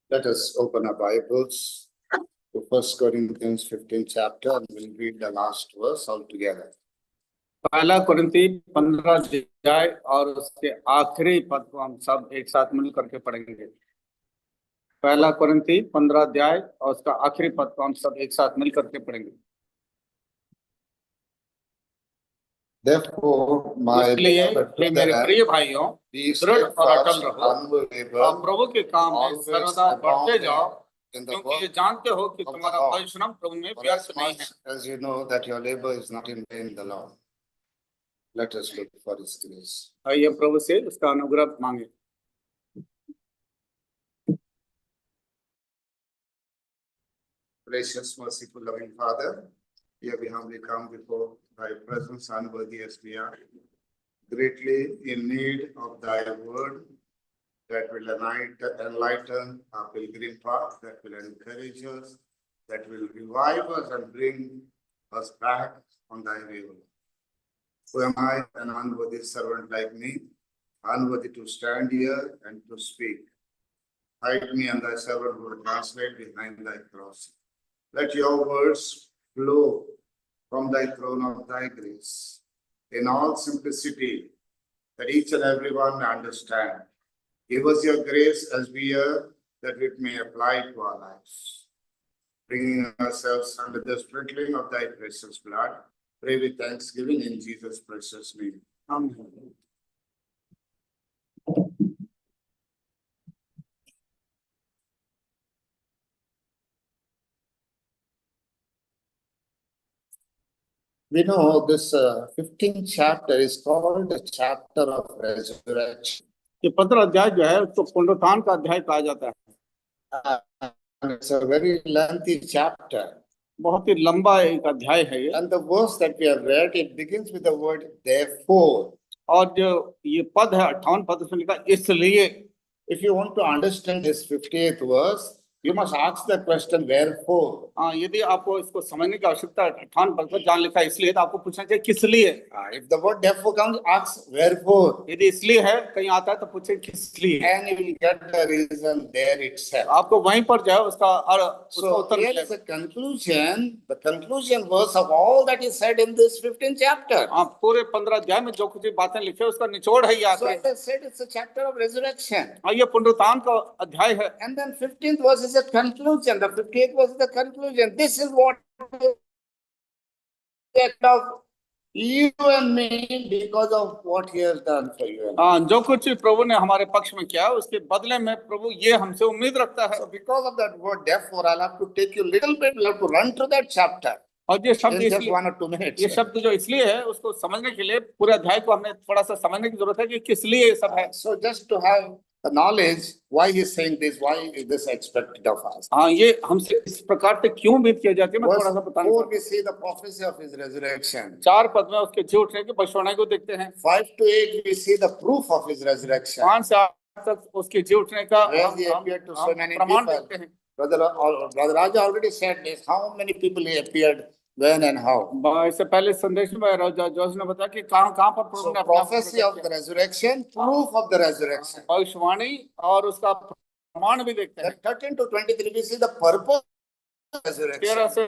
Let us open our Bibles to 1 Corinthians 15th chapter and we'll read the last verse altogether. पहला कुरिन्थी 15 अध्याय और उसके आखिरी पद को हम सब एक साथ मिल करके पढ़ेंगे। पहला कुरिन्थी 15 अध्याय और उसका आखिरी पद को हम सब एक साथ मिल करके पढ़ेंगे। Therefore, my इसलिए beloved मेरे brethren, प्रिय भाइयों, be दृढ़ और अटल steadfast, रहो unmovable, और प्रभु के काम में always सर्वदा बढ़ते जाओ, in the क्योंकि work ये जानते हो कि of the तुम्हारा Lord. परिश्रम प्रभु में For व्यर्थ as नहीं much है। as you know that your labor is not in vain in the Lord. Let us look for His grace. आइए प्रभु से उसका अनुग्रह मांगे। Gracious, merciful, loving Father, here we humbly come before Thy presence, unworthy as we are, greatly in need of Thy word that will enlighten our pilgrim path, that will encourage us, that will revive us and bring us back on Thy way. Who am I, an unworthy servant like me, unworthy to stand here and to speak? Hide me and Thy servant will translate behind Thy cross. Let your words flow from Thy throne of Thy grace in all simplicity, that each and every one may understand. Give us your grace as we hear, that it may apply to our lives. Bringing ourselves under the sprinkling of Thy precious blood, pray with thanksgiving in Jesus' precious name. Amen. We know this 15th chapter is called the chapter of resurrection. ये 15 अध्याय जो है उसको पुनरुत्थान का अध्याय कहा जाता है। And it's a very lengthy chapter. बहुत ही लंबा एक अध्याय है ये। And the verse that we have read, it begins with the word therefore. और जो ये पद है 58 पद उसमें लिखा इसलिए। If you want to understand this 50th verse, you must ask the question wherefore. हाँ, यदि आपको इसको समझने की आवश्यकता है 58 पद पर जहाँ लिखा है इसलिए, तो आपको पूछना चाहिए किस लिए। If the word therefore comes, ask wherefore. यदि इसलिए है कहीं आता है तो पूछे किस लिए। And you will get the reason there itself. आपको वहीं पर जो है उसका So Uttar here is a conclusion, the conclusion verse of all that is said in this 15th chapter. हाँ, पूरे 15 अध्याय में जो कुछ बातें लिखे उसका निचोड़ है ये So आखिरी। as I said, it's a chapter of resurrection. हाँ, ये पुनरुत्थान का अध्याय है। And then 15th verse is a conclusion. The 58th verse is the conclusion. This is what of you and me because of what He has done for you. हाँ, जो कुछ प्रभु ने हमारे पक्ष में किया उसके बदले में प्रभु ये हमसे उम्मीद रखता है। So because of that word, therefore, I'll have to take you a little bit. We'll have to run through that chapter और ये शब्द in just इसलिए 1 or 2 minutes. ये शब्द जो इसलिए है उसको समझने के लिए पूरे अध्याय को हमने थोड़ा सा समझने की जरूरत है कि किस लिए ये सब है। So just to have the knowledge why He's saying this, why is this expected of us. हाँ, ये हमसे इस प्रकार से क्यों उम्मीद की जाती है मैं थोड़ा सा बताना Verse 4 चाहूँगा। we see the prophecy of His resurrection. 4 पद में उसके जी उठने की भविष्यवाणी को देखते हैं। 5 to 8 we see the proof of His resurrection. 5 से 8 तक उसके जी उठने का Where He appeared to so many प्रमाण people. देखते हैं। Brother Raja already said this. How many people He appeared, when and how. इससे पहले संदेश में जोश ने बताया कि कहाँ पर प्रभु So ने prophecy of the resurrection, proof of the resurrection. भविष्यवाणी और उसका प्रमाण भी देखते हैं। Then 13 to 23 we see the purpose of the 13 resurrection. से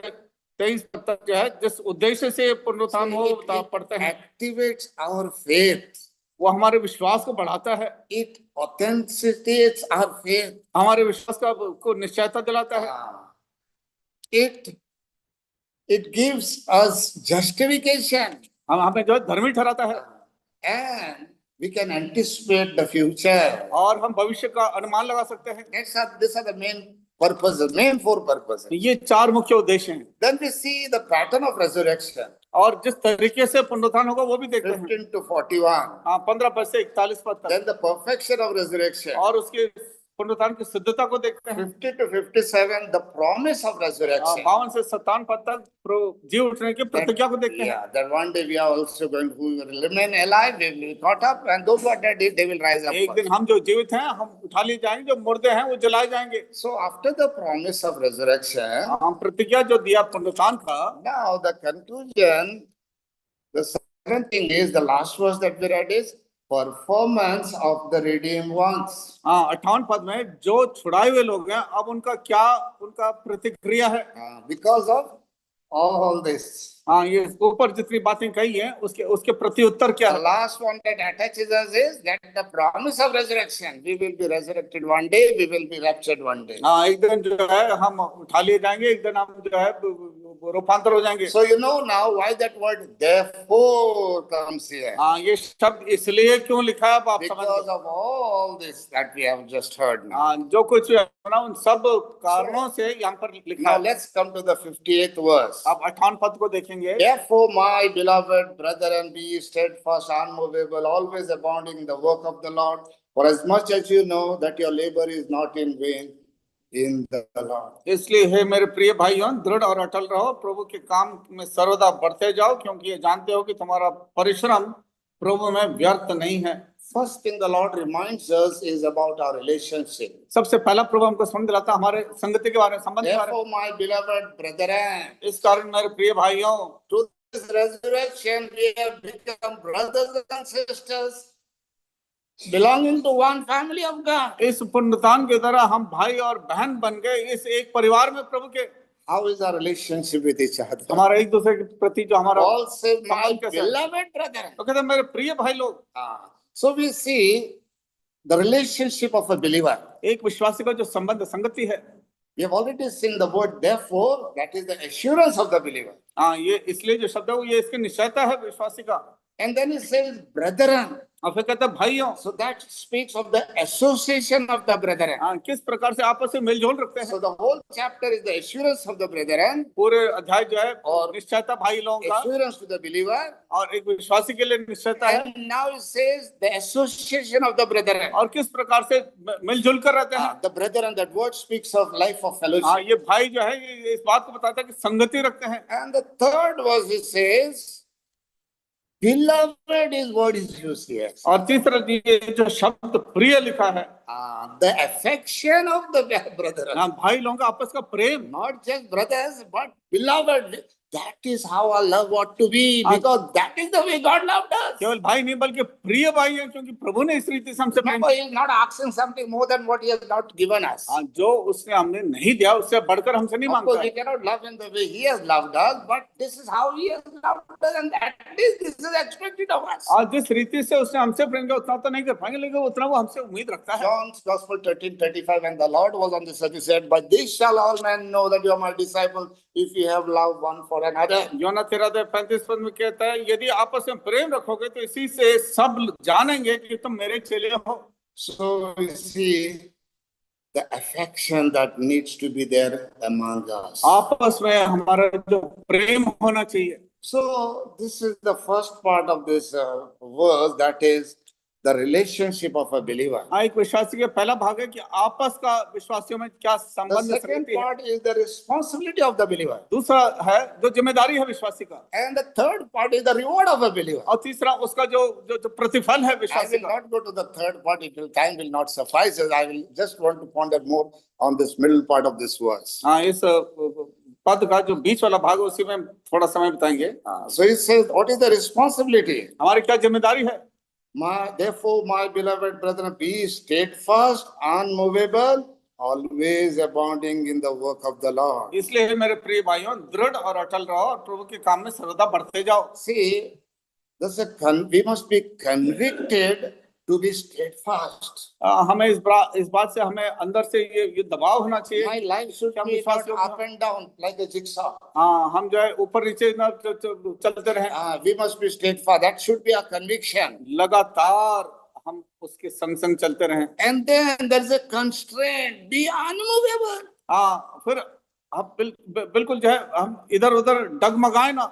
23 पद तक जो है जिस उद्देश्य से पुनरुत्थान हो पढ़ते हैं, Activates our faith. वो हमारे विश्वास को बढ़ाता है। It authenticates our faith. हमारे विश्वास को निश्चयता दिलाता है। It gives us justification. हमें जो है धर्मी ठहराता है। And we can anticipate the future. और हम भविष्य का अनुमान लगा सकते हैं। These are the main purposes, main 4 purposes. ये 4 मुख्य उद्देश्य हैं। Then we see the pattern of resurrection. और जिस तरीके से पुनरुत्थान होगा वो भी देखते हैं। 15 to 41. हाँ, 15 पद से 41 पद तक। Then the perfection of resurrection. और उसके पुनरुत्थान की सिद्धता को देखते हैं। 50 to 57, the promise of resurrection. 52 से 57 पद तक जी उठने की प्रतिज्ञा को देखते हैं। Yeah, that one day we are also going to remain alive, we will be caught up, and those who are dead, they will rise up. एक दिन हम जो जीवित हैं हम उठा लिए जाएंगे, जो मुर्दे हैं वो जलाए जाएंगे। So after the promise of resurrection, हम प्रतिज्ञा जो दिया पुनरुत्थान का, now the conclusion, the second thing is the last verse that we read is performance of the redeemed ones. हाँ 58 पद में जो छुड़ाए हुए लोग हैं अब उनका क्या उनका प्रतिक्रिया है। Because of all this. हाँ ये ऊपर जितनी बातें कही हैं उसके उसके प्रति उत्तर क्या The है। last one that attaches us is that the promise of resurrection. We will be resurrected one day, we will be raptured one day. हाँ एक दिन जो है हम उठा लिए जाएंगे, एक दिन हम जो है रूपांतर हो जाएंगे। So you know now why that word therefore comes here. हाँ ये शब्द इसलिए क्यों लिखा है अब आप समझ Because गए। of all this that we have just heard now. हाँ जो कुछ है ना उन सब कारणों से यहाँ पर लिखा Now है। let's come to the 58th verse. अब 58 पद को देखेंगे। Therefore, my beloved brethren, be steadfast, unmovable, always abounding in the work of the Lord. For as much as you know that your labor is not in vain in the Lord. इसलिए हे मेरे प्रिय भाइयों दृढ़ और अटल रहो, प्रभु के काम में सर्वदा बढ़ते जाओ, क्योंकि ये जानते हो कि तुम्हारा परिश्रम प्रभु में व्यर्थ नहीं है। First thing the Lord reminds us is about our relationship. सबसे पहला प्रभु हमको समझ दिलाता हमारे संगति के बारे में, संबंध के बारे Therefore, my beloved brethren, में। इस कारण मेरे प्रिय भाइयों through this resurrection, we have become brothers and sisters belonging to one family of God. इस पुनरुत्थान के द्वारा हम भाई और बहन बन गए इस एक परिवार में प्रभु के। How is our relationship with each other? हमारा एक दूसरे के प्रति जो हमारा Paul said, my संबंध कैसा है? beloved brethren. तो कहते हैं मेरे प्रिय भाई लोग। So we see the relationship of a believer. एक विश्वासी का जो संबंध संगति है, We have already seen the word therefore, that is the assurance of the believer. हाँ ये इसलिए जो शब्द है वो ये इसकी निश्चयता है विश्वासी का। And then he says brethren. और फिर कहता है भाइयों। So that speaks of the association of the brethren. हाँ किस प्रकार से आपस में मेलजोल रखते हैं। So the whole chapter is the assurance of the brethren, पूरे अध्याय जो है और निश्चयता भाई लोगों का assurance to the believer. और एक विश्वासी के लिए निश्चयता है। And now it says the association of the brethren. और किस प्रकार से मिलजुल कर रहते हैं। The brethren, that word speaks of life of fellowship. हाँ ये भाई जो है ये इस बात को बताता है कि संगति रखते हैं। And the third verse it says, beloved is what is used here. और तीसरा ये जो शब्द प्रिय लिखा है, The affection of the brethren. हाँ भाई लोगों का आपस का प्रेम। Not just brothers, but beloved. That is how our love ought to be, because that is the way God loved us. केवल भाई नहीं बल्कि प्रिय भाई है, क्योंकि प्रभु ने इस रीति से हमसे प्रेम Remember, he is not asking something more than what he has not given us. हाँ जो उसने हमने नहीं दिया उससे बढ़कर हमसे नहीं Of मांगता course, we cannot love him the way he has loved us, but this is how he has loved us, and at least this is expected of us. और जिस रीति से उसने हमसे प्रेम किया उतना तो नहीं कर पाएंगे, लेकिन उतना वो हमसे उम्मीद रखता है। John's Gospel 13:35, when the Lord was on this earth, he said, "But this shall all men know that you are my disciples, if you have love one for another." योना 13:35 पद में कहता है यदि आपस में प्रेम रखोगे तो इसी से सब जानेंगे कि तुम मेरे चेले हो। So we see the affection that needs to be there among us. आपस में हमारा जो प्रेम होना चाहिए। So this is the first part of this verse, that is the relationship of a believer. हाँ एक विश्वासी का पहला भाग है कि आपस का विश्वासियों में क्या The संबंध second संगति है। part is the responsibility of the believer. दूसरा है जो जिम्मेदारी है विश्वासी का, And the third part is the reward of a believer. और तीसरा उसका जो जो, जो प्रतिफल है I विश्वासी will का। not go to the third part, time will not suffice us. I will just want to ponder more on this middle part of this verse. हाँ इस पद का जो बीच वाला भाग है उसी में थोड़ा समय बिताएंगे। So it says, what is the responsibility? हमारी क्या जिम्मेदारी है। Therefore, my beloved brethren, be steadfast, unmovable, always abounding in the work of the Lord. इसलिए मेरे प्रिय भाइयों दृढ़ और अटल रहो और प्रभु के काम में सर्वदा बढ़ते जाओ। See, we must be convicted to be steadfast. हमें इस बात से हमें अंदर से ये दबाव होना चाहिए। My life should be not up and down like a jigsaw. हाँ हम जो है ऊपर नीचे ना चलते रहे। We must be steadfast. That should be a conviction. लगातार हम उसके संग संग चलते रहे। And then there is a constraint. Be unmovable. हाँ फिर हम बिल्कुल जो है हम इधर उधर डगमगाए ना।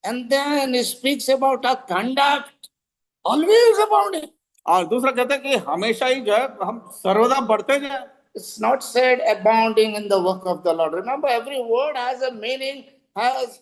And then it speaks about our conduct, always abounding. और दूसरा कहता है कि हमेशा ही जो है हम सर्वदा बढ़ते जाए। It's not said abounding in the work of the Lord. Remember, every word has a meaning, has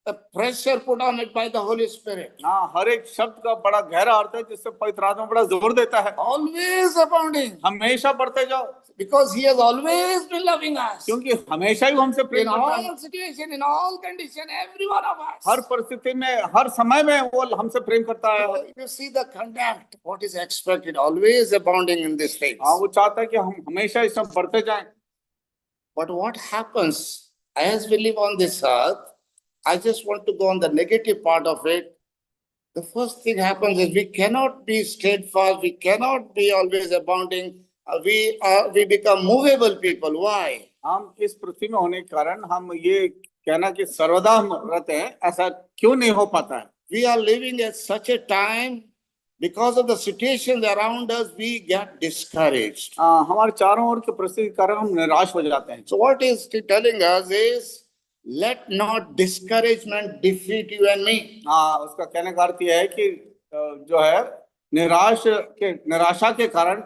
a pressure put on it by the Holy Spirit. हाँ, हर एक शब्द का बड़ा गहरा अर्थ है जिससे पवित्र आत्मा बड़ा जोर देता है। Always abounding. हमेशा बढ़ते जाओ, Because he has always been loving us. क्योंकि हमेशा ही वो हमसे In प्रेम करता है। all situation, in all condition, every one of us. हर परिस्थिति में, हर समय में वो हमसे प्रेम करता है। You see the conduct, what is expected, always abounding in this faith. हाँ, वो चाहता है कि हम हमेशा इसमें बढ़ते जाएं। But what happens as we live on this earth, I just want to go on the negative part of it. The first thing happens is we cannot be steadfast, we cannot be always abounding. We become movable people. Why? हम इस पृथ्वी में होने के कारण हम ये कहना कि सर्वदा हम रहते हैं, ऐसा क्यों नहीं हो पाता है? We are living at such a time, because of the situations around us, we get discouraged. हमारे चारों ओर की परिस्थिति के कारण हम निराश हो जाते हैं। So what is he telling us is, let not discouragement defeat you and me. उसका कहने का अर्थ यह है कि जो है निराशा के कारण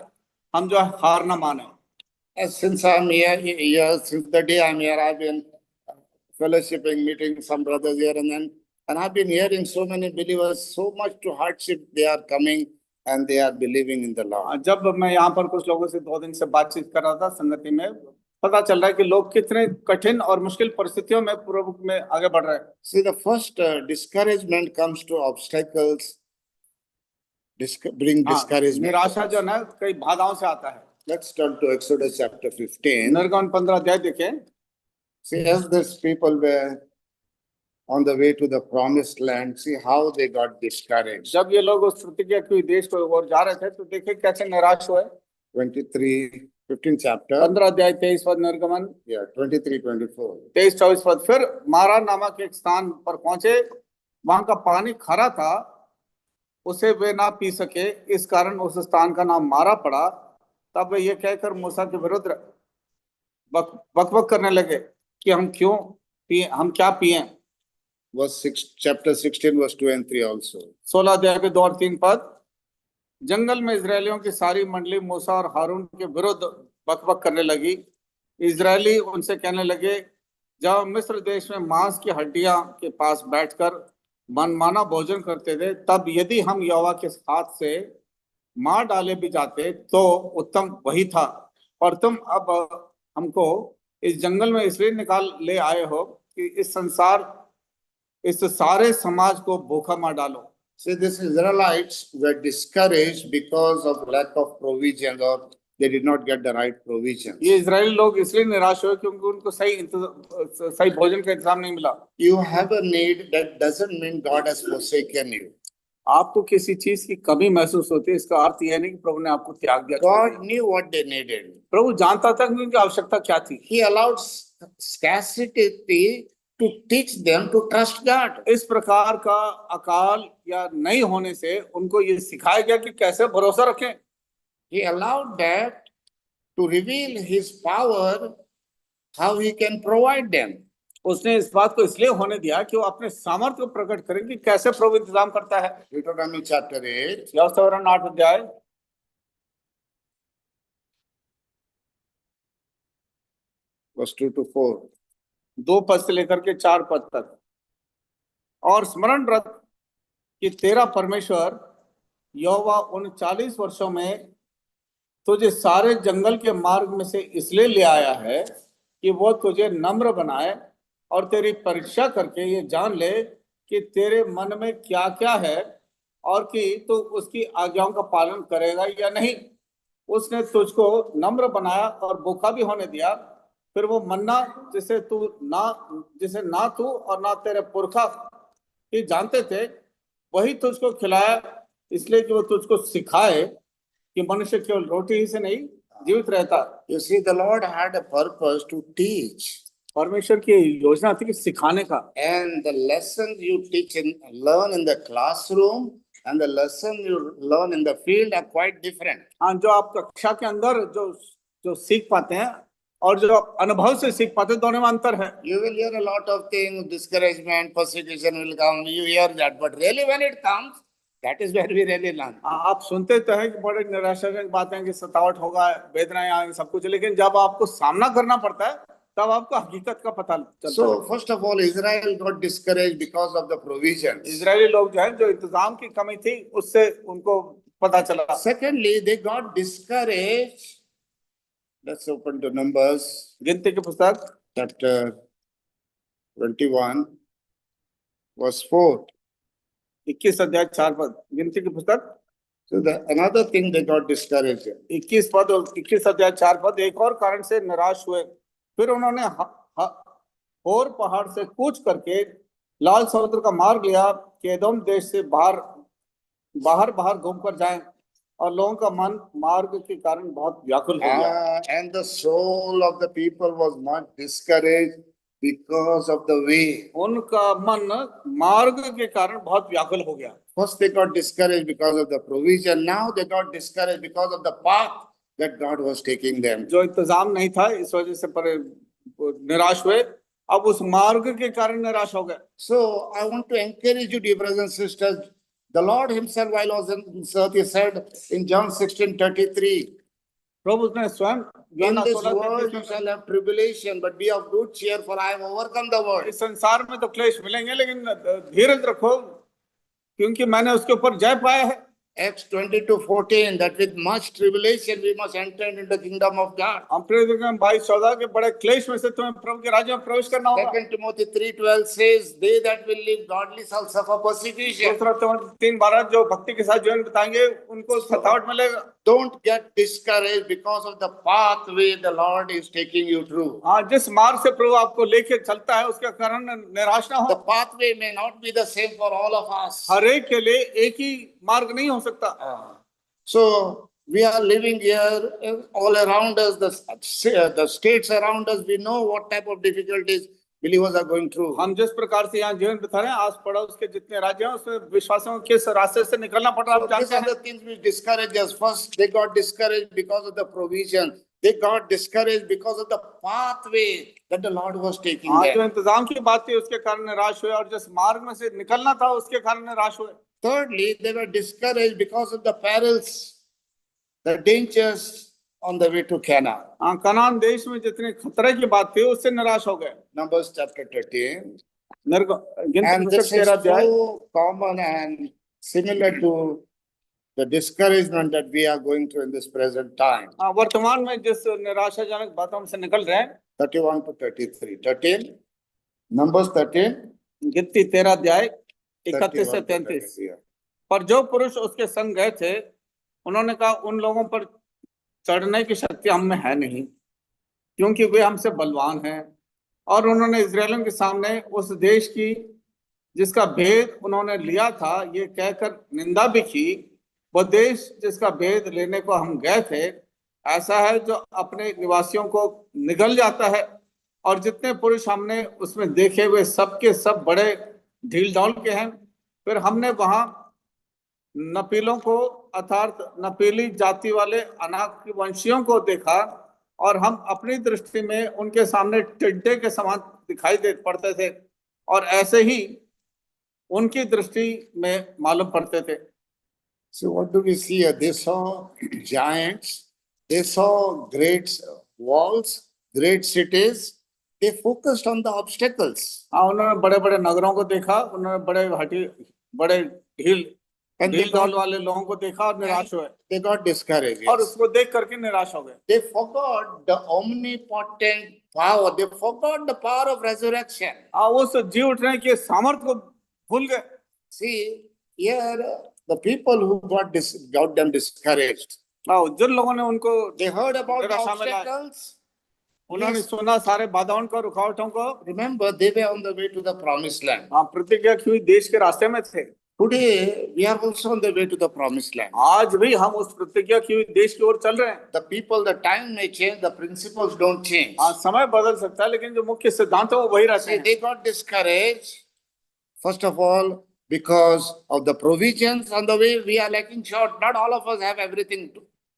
हम जो है हार न माने। Since I'm here, since the day I'm here, I've been fellowshipping, meeting some brothers here and then, and I've been hearing so many believers, so much to hardship they are coming and they are believing in the Lord. जब मैं यहाँ पर कुछ लोगों से 2 दिन से बातचीत कर रहा था संगति में, पता चल रहा है कि लोग कितने कठिन और मुश्किल परिस्थितियों में प्रभु में आगे बढ़ रहे हैं। See, the first discouragement comes to obstacles, bring discouragement. निराशा जो है कई बाधाओं से आता है। Let's turn to Exodus chapter 15. निर्गमन 15 अध्याय देखें। See, as these people were on the way to the promised land, see how they got discouraged. जब ये लोग उस प्रतिज्ञा के देश को ओर जा रहे थे तो देखे कैसे निराश हुए। 15 chapter. 15 अध्याय 23 पद निर्गमन। 23-24. 23-24 पद। फिर मारा नामक एक स्थान पर पहुंचे, वहां का पानी खरा था, उसे वे ना पी सके, इस कारण उस स्थान का नाम मारा पड़ा। तब वे ये कहकर मूसा के विरुद्ध बकबक करने लगे कि हम क्या पिए। Chapter 16 verse 2 and 3 also. 16 अध्याय के 2 और 3 पद। जंगल में इजरायलियों की सारी मंडली मूसा और हारून के विरुद्ध बकबक करने लगी। इजरायली उनसे कहने लगे, जब मिस्र देश में मांस की हड्डियां के पास बैठकर मनमाना भोजन करते थे, तब यदि हम यहोवा के हाथ से मार डाले भी जाते तो उत्तम वही था, और तुम अब हमको इस जंगल में इसलिए निकाल ले आए हो कि इस सारे समाज को भूखा मार डालो। So these Israelites were discouraged because of lack of provision, or they did not get the right provisions. ये इजरायली लोग इसलिए निराश हुए क्योंकि उनको सही भोजन का इंतजाम नहीं मिला। You have a need, that doesn't mean God has forsaken you. आपको किसी चीज की कमी महसूस होती है, इसका अर्थ यह नहीं कि प्रभु ने आपको त्याग दिया। God knew what they needed. प्रभु जानता था कि उनकी आवश्यकता क्या थी। He allowed scarcity to teach them to trust God. इस प्रकार का अकाल या नहीं होने से उनको ये सिखाया गया कि कैसे भरोसा रखें। He allowed that to reveal his power, how he can provide them. उसने इस बात को इसलिए होने दिया कि वो अपने सामर्थ्य को प्रकट करें कि कैसे प्रभु इंतजाम करता है। Deuteronomy chapter 8. व्यवस्थापन 8 अध्याय verse 2 to 4. 2 पद से लेकर के 4 पद तक। और स्मरण रख कि तेरा परमेश्वर यहोवा उन 40 वर्षों में तुझे सारे जंगल के मार्ग में से इसलिए ले आया है कि वो तुझे नम्र बनाए और तेरी परीक्षा करके ये जान ले कि तेरे मन में क्या क्या है और कि तू उसकी आज्ञाओं का पालन करेगा या नहीं। उसने तुझको नम्र बनाया और भूखा भी होने दिया। फिर वो मन्ना जिसे ना तू और ना तेरे पुरखा ही जानते थे, वही तुझको खिलाया, इसलिए कि वो तुझको सिखाए कि मनुष्य केवल रोटी ही से नहीं जीवित रहता। You see, the Lord had a purpose to teach. परमेश्वर की योजना थी कि सिखाने का। And the lesson you learn in the classroom and the lesson you learn in the field are quite different. हाँ, जो आप कक्षा के अंदर जो सीख पाते हैं और जो अनुभव से सीख पाते हैं, दोनों में अंतर है। You will hear a lot of things, discouragement, persecution will come. You hear that, but really when it comes, that is where we really learn. आप सुनते तो हैं कि बड़े निराशाजनक बातें कि सतावट होगा, वेदनाएं आएंगी, सब कुछ, लेकिन जब आपको सामना करना पड़ता है तब आपको हकीकत का पता चलता है। So first of all, Israel got discouraged because of the provisions. Israeli लोग जो है, जो इंतजाम की कमी थी, उससे उनको पता चला। Secondly, they got discouraged. Let's open to Numbers, गिनती की पुस्तक chapter 21, verse 4. 21 अध्याय 4 पद। गिनती की पुस्तक So another thing they got discouraged. 21 पद और 21 अध्याय 4 पद। एक और कारण से निराश हुए, फिर उन्होंने होर पहाड़ से कूच करके लाल समुद्र का मार्ग लिया कि एदोम देश से बाहर घूमकर जाएं, और लोगों का मन मार्ग के कारण बहुत व्याकुल हो गया। And the soul of the people was much discouraged because of the way. उनका मन मार्ग के कारण बहुत व्याकुल हो गया। First they got discouraged because of the provision. Now they got discouraged because of the path that God was taking them. जो इंतजाम नहीं था, इस वजह से निराश हुए। अब उस मार्ग के कारण निराश हो गए। So I want to encourage you, dear brothers and sisters. The Lord himself, while I was on this earth, he said in John 16:33, प्रभु ने स्वयं in this world you shall have tribulation, but be of good cheer, for I have overcome the world. इस संसार में तो क्लेश मिलेंगे, लेकिन धीरज रखो, क्योंकि मैंने उसके ऊपर जय पाया है। Acts 22:14, that with much tribulation we must enter into the kingdom of God. हम प्रेरित 22:14 के बड़े क्लेश में से तुम्हें प्रभु के राज्य में प्रवेश करना होगा। 2 Timothy 3:12 says, they that will live godly shall suffer persecution. दूसरा तिमोथी 3:12, जो भक्ति के साथ जीवन बिताएंगे उनको सतावट मिलेगा। Don't get discouraged because of the pathway the Lord is taking you through. हाँ, जिस मार्ग से प्रभु आपको लेके चलता है, उसके कारण निराश ना हो। The pathway may not be the same for all of us. हर एक के लिए एक ही मार्ग नहीं हो सकता। So we are living here all around us, the states around us, we know what type of difficulties believers are going through. हम जिस प्रकार से यहाँ जीवन बिता रहे हैं, आस पड़ोस के जितने राज्य हैं, उसमें विश्वासियों के किस रास्ते से निकलना पड़ रहा है, आप These जानते are हैं। the things which discourage us. First, they got discouraged because of the provision. They got discouraged because of the pathway that the Lord was taking हाँ, जो them. इंतजाम की बात थी उसके कारण निराश हुए, और जिस मार्ग में से निकलना था उसके कारण निराश हुए। Thirdly, they were discouraged because of the perils, the dangers on the way to Canaan. हाँ, कनान देश में जितने खतरे की बात थी उससे निराश हो गए। Numbers chapter 13. गिनती And this पुस्तक is 13 अध्याय। so common and similar to the discouragement that we are going through in this present time. हाँ, वर्तमान में जिस निराशाजनक बातों से निकल रहे हैं। 31 to 33. 13. Numbers 13. गिनती 13 अध्याय 31 से 31 to 33। 33. पर जो पुरुष उसके संग गए थे, उन्होंने कहा, उन लोगों पर चढ़ने की शक्ति हम में है नहीं, क्योंकि वे हमसे बलवान हैं। और उन्होंने इजरायलियों के सामने उस देश की जिसका भेद उन्होंने लिया था ये कहकर निंदा भी की। वो देश जिसका भेद लेने को हम गए थे ऐसा है जो अपने निवासियों को निगल जाता है, और जितने पुरुष हमने उसमें देखे हुए सब के सब बड़े ढील ढाल के हैं। फिर हमने वहां नपीलों को अर्थात नपीली जाति वाले अनाक वंशियों को देखा, और हम अपनी दृष्टि में उनके सामने टिड्डे के समान दिखाई दे पड़ते थे, और ऐसे ही उनकी दृष्टि में मालूम पड़ते थे। So what do we see here? They saw giants, they saw great walls, great cities. They focused on the obstacles. हाँ, उन्होंने बड़े बड़े नगरों को देखा, उन्होंने बड़े ढील ढाल वाले लोगों को देखा और निराश हुए। They got discouraged. और उसको देख करके निराश हो गए। They forgot the omnipotent power. They forgot the power of resurrection. उस जी उठने के सामर्थ्य को भूल गए। See, here the people who got them discouraged. जिन लोगों ने उनको They heard about the निराशा में लाए, obstacles. उन्होंने सुना सारे बाधाओं को, रुकावटों को। Remember, they were on the way to the promised land. प्रतिज्ञा की हुई देश के रास्ते में थे। Today, we are also on the way to the promised land. आज भी हम उस प्रतिज्ञा की हुई देश की ओर चल रहे हैं। The people, the time may change, the principles don't change. समय बदल सकता है, लेकिन जो मुख्य सिद्धांत है वो वही रहते See, हैं। they got discouraged, first of all, because of the provisions on the way we are lacking short. Not all of us have everything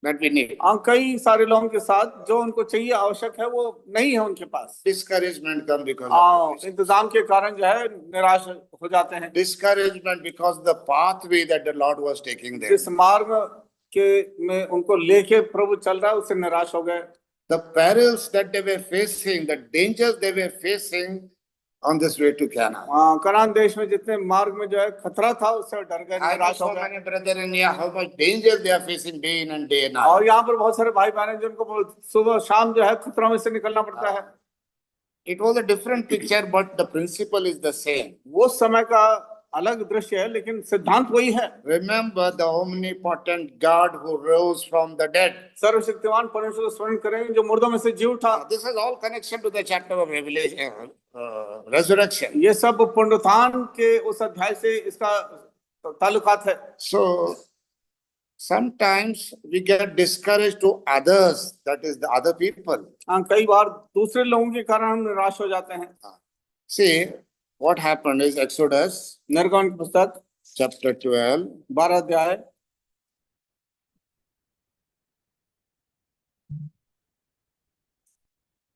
that we need. कई सारे लोगों के साथ जो उनको चाहिए आवश्यक है वो नहीं है उनके पास। Discouragement comes because of इंतजाम के कारण जो है निराश हो जाते हैं। discouragement because the pathway that the Lord was taking them. जिस मार्ग के में उनको लेके प्रभु चल रहा है उससे निराश हो गए। the perils that they were facing, the dangers they were facing on this way to Canaan. Kanan देश में जितने मार्ग में जो है खतरा था उससे डर गए, I know निराश हो so गए। many brethren in here, how much danger they are facing day in and day night. और यहाँ पर बहुत सारे भाई बहन हैं जिनको सुबह शाम जो है खतरों में से निकलना पड़ता है। It was a different picture, but the principle is the same. वो समय का अलग दृश्य है लेकिन सिद्धांत वही है। Remember the omnipotent God who rose from the dead. सर्वशक्तिमान परमेश्वर को स्मरण करें जो मुर्दों में से जी उठा। This is all connection to the chapter of Revelation, resurrection. ये सब पुनरुत्थान के उस अध्याय से इसका ताल्लुकात है। So sometimes we get discouraged to others, that is the other people. कई बार दूसरे लोगों के कारण हम निराश हो जाते हैं। See, what happened is Exodus निर्गमन की पुस्तक chapter 12, 12 अध्याय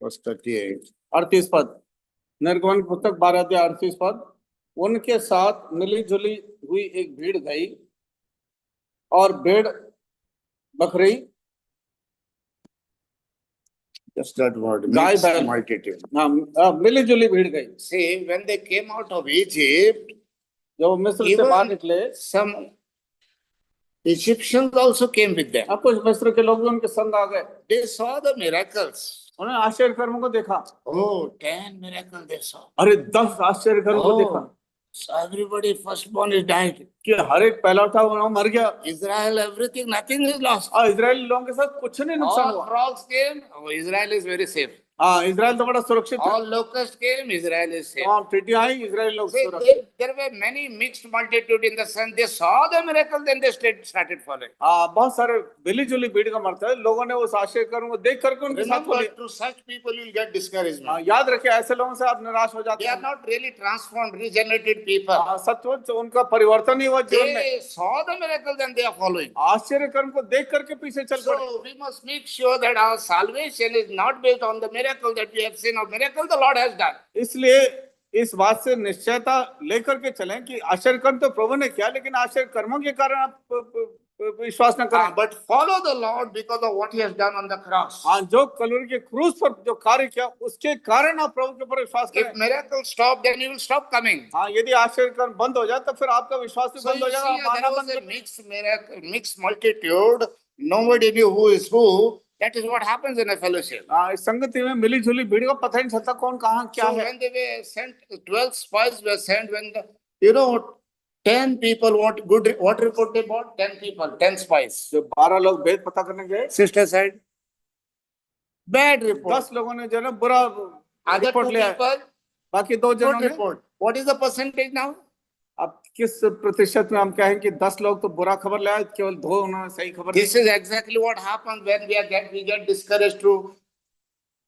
verse 38. 38 पद। निर्गमन की पुस्तक 12 अध्याय 38 पद। उनके साथ मिली जुली हुई एक भीड़ गई और भेड़ बकरी Just that word, guy mixed बैल। multitude. मिली जुली भीड़ गई। See, when they came out of Egypt, जब वो मिस्र से बाहर निकले some Egyptians also came with them. अब कुछ मिस्र के लोग भी उनके संग आ गए। They saw the miracles. उन्होंने आश्चर्य कर्मों को देखा। Oh, 10 miracles they saw. अरे 10 आश्चर्य कर्मों को देखा So everybody firstborn is died. कि हर एक पहला था वो मर गया। Israel, everything, nothing is lost. और इजरायली लोगों के साथ कुछ नहीं नुकसान All हुआ। frogs came. Oh, Israel is very safe. Israel तो बड़ा सुरक्षित है। All locusts came. Israel is safe. तमाम टिड्डियां आई, इजराइल लोग See, सुरक्षित। there were many mixed multitude in the sun. They saw the miracle, then they started following. बहुत सारे मिली जुली भीड़ का मतलब है लोगों ने उस आश्चर्य कर्म को देख करके उनके साथ Remember, बोले। to such people you will get discouragement. याद रखिए ऐसे लोगों से आप निराश हो जाते They are हैं। not really transformed, regenerated people. सचमुच उनका परिवर्तन नहीं हुआ जीवन में। They saw the miracle, then they are following. आश्चर्य कर्म को देख करके पीछे चल पड़े। So we must make sure that our salvation is not based on the miracle that we have seen or miracle the Lord has done. इसलिए इस बात से निश्चयता लेकर के चलें कि आश्चर्य कर्म तो प्रभु ने किया लेकिन आश्चर्य कर्मों के कारण आप विश्वास न करें। But follow the Lord because of what He has done on the cross. जो कलवरी के क्रूस पर जो कार्य किया उसके कारण आप प्रभु के ऊपर विश्वास करें। If miracles stop, then you will stop coming. यदि आश्चर्य कर्म बंद हो जाए तो फिर आपका विश्वास भी So बंद you हो see, जाएगा। there मानना was बंद a कर mixed miracle, mixed multitude. Nobody knew who is who. That is what happens in a fellowship. इस संगति में मिली जुली भीड़ को पता ही नहीं चलता कौन कहाँ क्या So है। when they were sent, 12 spies were sent. When the 10 people, what report they brought? 10 people, 10 spies. जो 12 लोग भेद पता करने गए, Sister said, bad report. 10 लोगों ने जो है ना बुरा Other 2 रिपोर्ट लिया है। people, बाकी 2 जनों good ने report. What is the percentage now? अब किस प्रतिशत में हम कहें कि 10 लोग तो बुरा खबर लाया, केवल 2 उन्होंने सही खबर दी। This is exactly what happens when we get discouraged to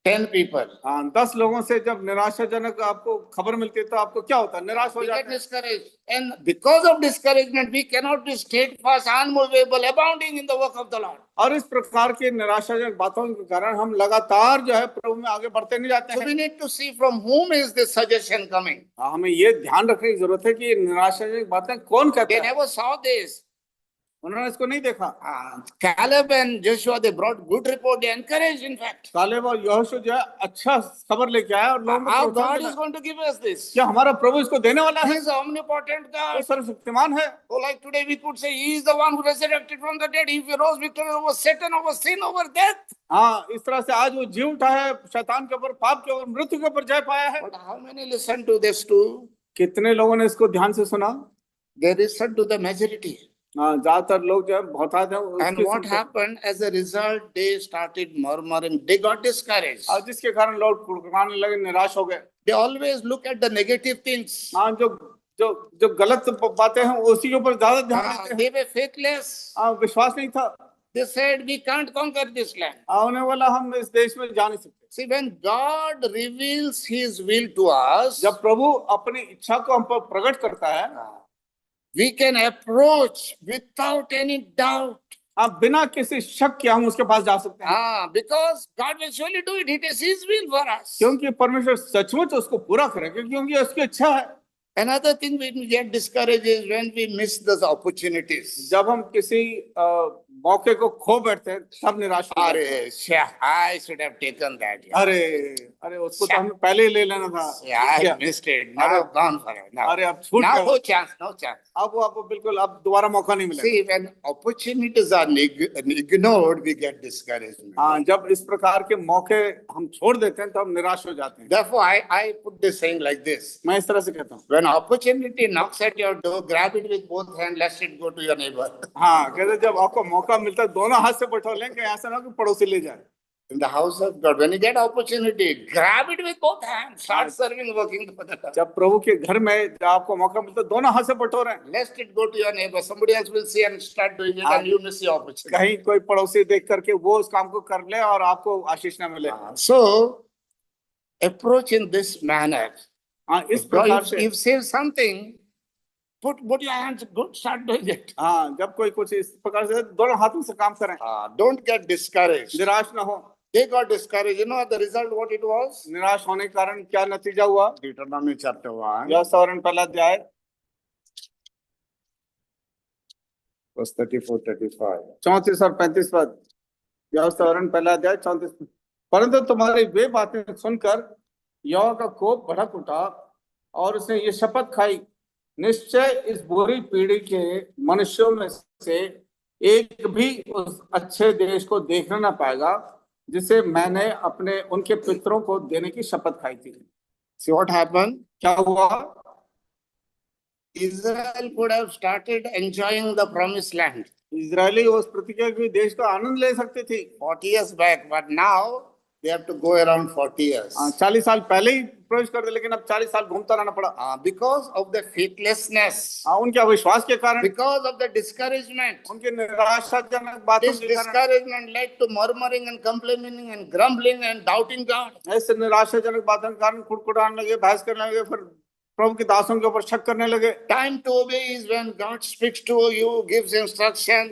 10 people. 10 लोगों से जब निराशाजनक आपको खबर मिलती है तो आपको क्या होता है? निराश हो We जाते get हैं। discouraged. And because of discouragement, we cannot be steadfast, unmovable, abounding in the work of the Lord. और इस प्रकार की निराशाजनक बातों के कारण हम लगातार जो है प्रभु में आगे बढ़ते नहीं जाते So हैं। we need to see from whom is this suggestion coming. हमें ये ध्यान रखने की जरूरत है कि निराशाजनक बातें कौन कहते They हैं। never saw this. उन्होंने इसको नहीं देखा। Caleb and Joshua, they brought good report. They encouraged, in fact. Caleb और यहोशू जो है अच्छा खबर लेके आया और लोगों को How प्रोत्साहन God दिलाया। is going to give us this? क्या हमारा प्रभु इसको देने वाला He है? is omnipotent वो God. सर्वशक्तिमान है। Oh, like today we could say He is the one who resurrected from the dead. He rose victorious over Satan, over sin, over death. इस तरह से आज वो जी उठा है, शैतान के ऊपर, पाप के ऊपर, मृत्यु के ऊपर जय पाया है। But how many listen to this too? कितने लोगों ने इसको ध्यान से सुना? They listen to the majority. ज्यादातर लोग जो है बहुतायत है And what happened as a result? They started murmuring. They got discouraged. और जिसके कारण लोग कुड़कुड़ाने लगे, निराश हो गए। They always look at the negative things. जो गलत बातें हैं उसी के ऊपर ज्यादा ध्यान देते हैं। They were faithless. विश्वास नहीं था। They said, we can't conquer this land. उन्हें बोला हम इस देश में जा नहीं सकते। See, when God reveals His will to us, जब प्रभु अपनी इच्छा को हम पर प्रकट करता है, we can approach without any doubt. बिना किसी शक के हम उसके पास जा सकते हैं। Because God will surely do it. It is His will for us. क्योंकि परमेश्वर सचमुच उसको पूरा करेगा, क्योंकि उसकी इच्छा है। Another thing we get discouraged is when we miss those opportunities. जब हम किसी मौके को खो बैठते हैं तब निराश हो जाते हैं। I should have taken that. Yeah. अरे उसको तो हमें पहले ही ले लेना था। I missed it. Now अरे- gone for it. Now, अरे अब छूट now गया। no chance, no chance. अब बिल्कुल अब दोबारा मौका नहीं मिलेगा। See, when opportunities are ignored, we get discouragement. हाँ, जब इस प्रकार के मौके हम छोड़ देते हैं तो हम निराश हो जाते हैं। Therefore, I put this saying like this. मैं इस तरह से कहता हूँ, When opportunity knocks at your door, grab it with both hands, let it go to your neighbor. हाँ कहते जब आपको मौका मिलता है दोनों हाथ से बैठो लेंगे, ऐसा ना हो कि पड़ोसी ले जाए। In the house of God, when you get opportunity, grab it with both hands, start serving, working for the Lord. जब प्रभु के घर में जब आपको मौका मिलता है दोनों हाथ से बैठो रहे। Let it go to your neighbor. Somebody else will see and start doing it, and you miss your opportunity. कहीं कोई पड़ोसी देख करके वो उस काम को कर ले और आपको आशीष न मिले। So, approach in this manner. हाँ, इस प्रकार If से you say something, put your hands good, start doing it. हाँ, जब कोई कुछ इस प्रकार से दोनों हाथों से काम करें, Don't get discouraged. निराश न हो। They got discouraged. You know the result, what it was? निराश होने के कारण क्या नतीजा हुआ? Deuteronomy chapter 1, व्यवस्थावरण पहला अध्याय verse 34, 35. 34 और 35 पद। व्यवस्थावरण पहला अध्याय 34। परंतु तुम्हारी वे बातें सुनकर यहोवा का कोप भड़क उठा और उसने ये शपथ खाई, निश्चय इस बुरी पीढ़ी के मनुष्यों में से एक भी उस अच्छे देश को देखना ना पाएगा जिसे मैंने अपने उनके पितरों को देने की शपथ खाई थी। See what happened? क्या हुआ? Israel could have started enjoying the promised land Israeli उस प्रतिज्ञा के देश का आनंद ले सकते थे 40 years back, but now they have to go around 40 years. 40 साल पहले ही प्रवेश कर दे, लेकिन अब 40 साल घूमता रहना पड़ा। Because of the faithlessness, उनके अविश्वास के कारण, because of the discouragement, उनके निराशाजनक बातों this के कारण, discouragement led to murmuring and complaining and grumbling and doubting God. ऐसे निराशाजनक बातों के कारण कुड़कुड़ाने लगे, बहस करने लगे, फिर प्रभु के दासों के ऊपर शक करने लगे। Time to obey is when God speaks to you, gives instruction,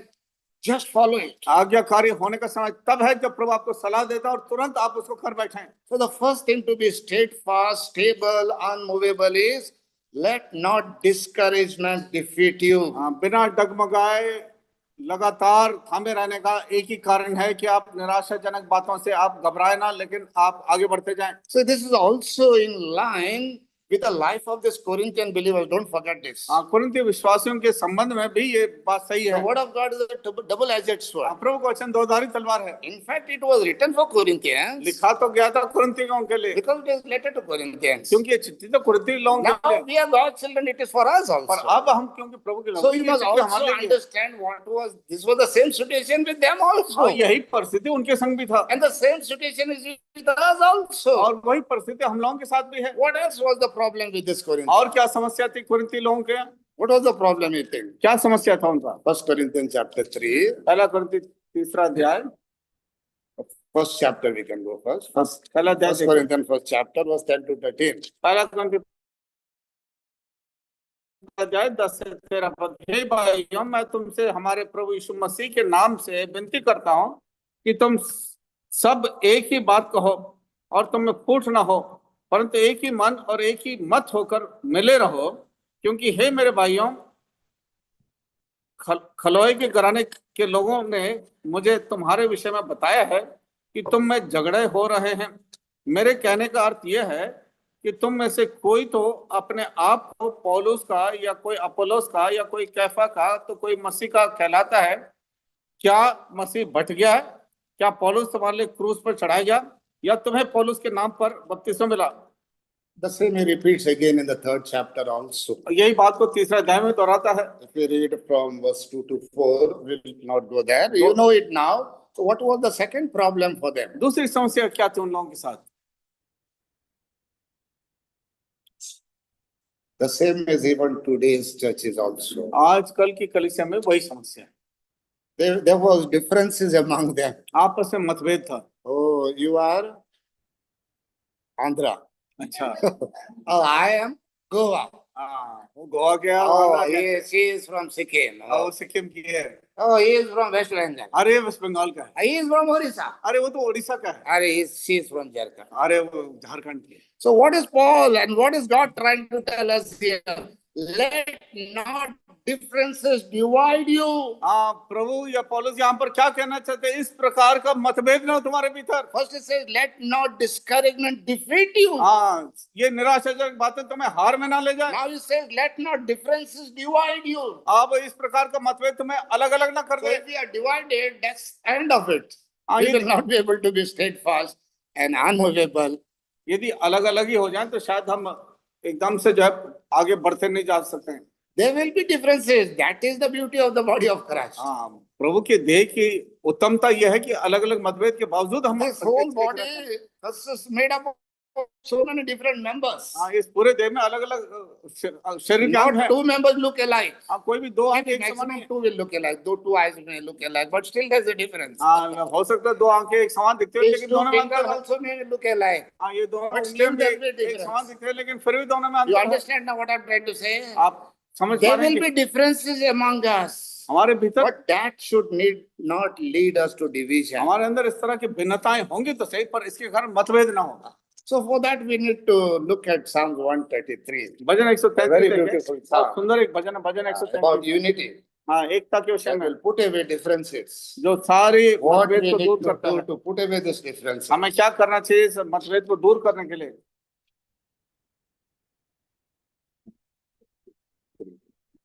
just follow it. आज्ञाकारी होने का समय तब है जब प्रभु आपको सलाह देता है और तुरंत आप उसको कर बैठें। So the first thing to be steadfast, stable, unmovable is let not discouragement defeat you. बिना डगमगाए लगातार थामे रहने का एक ही कारण है कि आप निराशाजनक बातों से आप घबराए ना, लेकिन आप आगे बढ़ते जाएं। So this is also in line with the life of this Corinthian believers. Don't forget this. कुरिन्थी विश्वासियों के संबंध में भी ये बात सही The है। word of God is a double-edged sword. प्रभु का वचन दोधारी तलवार है। In fact, it was written for Corinthians लिखा तो गया था कुरिन्थियों के लिए, because it is letter to Corinthians. क्योंकि ये चिट्ठी तो कुरिन्थी लोगों के Now लिए, we are God's children, it is for us पर also. अब हम क्योंकि प्रभु के लोग So हैं, you ये must चिट्ठी also हमारे लिए है। understand this was the same situation with them also. और यही परिस्थिति उनके संग भी था And the same situation is with us also. और वही परिस्थिति हम लोगों के साथ भी है। What else was the problem with this Corinthians? और क्या समस्या थी कुरिन्थी लोगों के? What was the problem you think? क्या समस्या था उनका? 1 Corinthians chapter 3. पहला कुरिन्थी तीसरा अध्याय, First chapter we can go first. पहला अध्याय 1 Corinthians first chapter verse 10 to 13. पहला कुरिन्थी अध्याय 10 से 13 पद। हे भाइयों, मैं तुमसे हमारे प्रभु यीशु मसीह के नाम से विनती करता हूं कि तुम सब एक ही बात कहो और तुम में फूट न हो, परंतु एक ही मन और एक ही मत होकर मिले रहो, क्योंकि हे मेरे भाइयों, खलोए के घराने के लोगों ने मुझे तुम्हारे विषय में बताया है कि तुम में झगड़े हो रहे हैं। मेरे कहने का अर्थ यह है कि तुम में से कोई तो अपने आप को पौलुस का या कोई अपोलोस का या कोई कैफा का तो कोई मसीह का कहलाता है। क्या मसीह भट गया है? क्या पौलुस तुम्हारे लिए क्रूस पर चढ़ाया गया या तुम्हें पौलुस के नाम पर बपतिस्मा मिला? The same he repeats again in the 3rd chapter also. यही बात को तीसरा अध्याय में दोहराता है। If we read from verse 2 to 4, we will not go there. You know it now. So what was the second problem for them? दूसरी समस्या क्या थी उन लोगों के साथ? The same as even today's churches also. आजकल की कलीसिया में वही समस्या है। There was differences among them. आपस में मतभेद था। Oh, you are Andhra. अच्छा। Oh, I am Goa. वो गोवा गया। Oh, she is from Sikkim. वो सिक्किम की है। Oh, he is from West Bengal. अरे वेस्ट बंगाल का है। He is from Orissa. अरे वो तो उड़ीसा का है। She is from Jharkhand. अरे वो झारखंड की है। So what is Paul and what is God trying to tell us here? let not differences divide you. हाँ, प्रभु या पौलुस यहाँ पर क्या कहना चाहते हैं? इस प्रकार का मतभेद ना हो तुम्हारे भीतर। First it says, let not discouragement defeat you. हाँ, ये निराशाजनक बातें तुम्हें हार में ना ले जाए। Now he says, let not differences divide you. अब इस प्रकार का मतभेद तुम्हें अलग अलग ना कर So they. if we are divided, that's end of it. हाँ, We ये will not be able to be steadfast and unmovable. यदि अलग अलग ही हो जाए तो शायद हम एकदम से जो है आगे बढ़ते नहीं जा सकते हैं। There will be differences. That is the beauty of the body of Christ. हाँ, प्रभु के देह की उत्तमता यह है कि अलग अलग मतभेद के बावजूद हम This whole body is made up of so many different members. हाँ, इस पूरे देह में अलग अलग शरीर के अंग Not हैं। two members look alike. हाँ, कोई भी दो आंखें Maybe एक समान maximum नहीं। two will look alike. Though two eyes may look alike, but still there's a difference. हाँ, हो सकता है दो आंखें एक समान दिखते हो These लेकिन two दोनों में fingers अंतर है। also may look alike. हाँ, ये दोनों But उंगलियां still भी there will be एक difference. समान दिखते हैं लेकिन फिर भी दोनों में You अंतर है। understand now what I'm trying to say? आप समझ पा There रहे will हैं be differences among us, हमारे भीतर, but that should not lead us to division. हमारे अंदर इस तरह की भिन्नताएं होंगी तो सही, पर इसके कारण मतभेद ना होगा। So for that we need to look at Psalm 133. Bhajan 133 Very देखें। beautiful बहुत psalm. सुंदर एक भजन है, भजन About 133। unity. हाँ, एकता के विषय That में will put away differences. जो सारी What we मतभेद को need दूर to करता do है। to put away this difference. हमें क्या करना चाहिए इस मतभेद को दूर करने के लिए?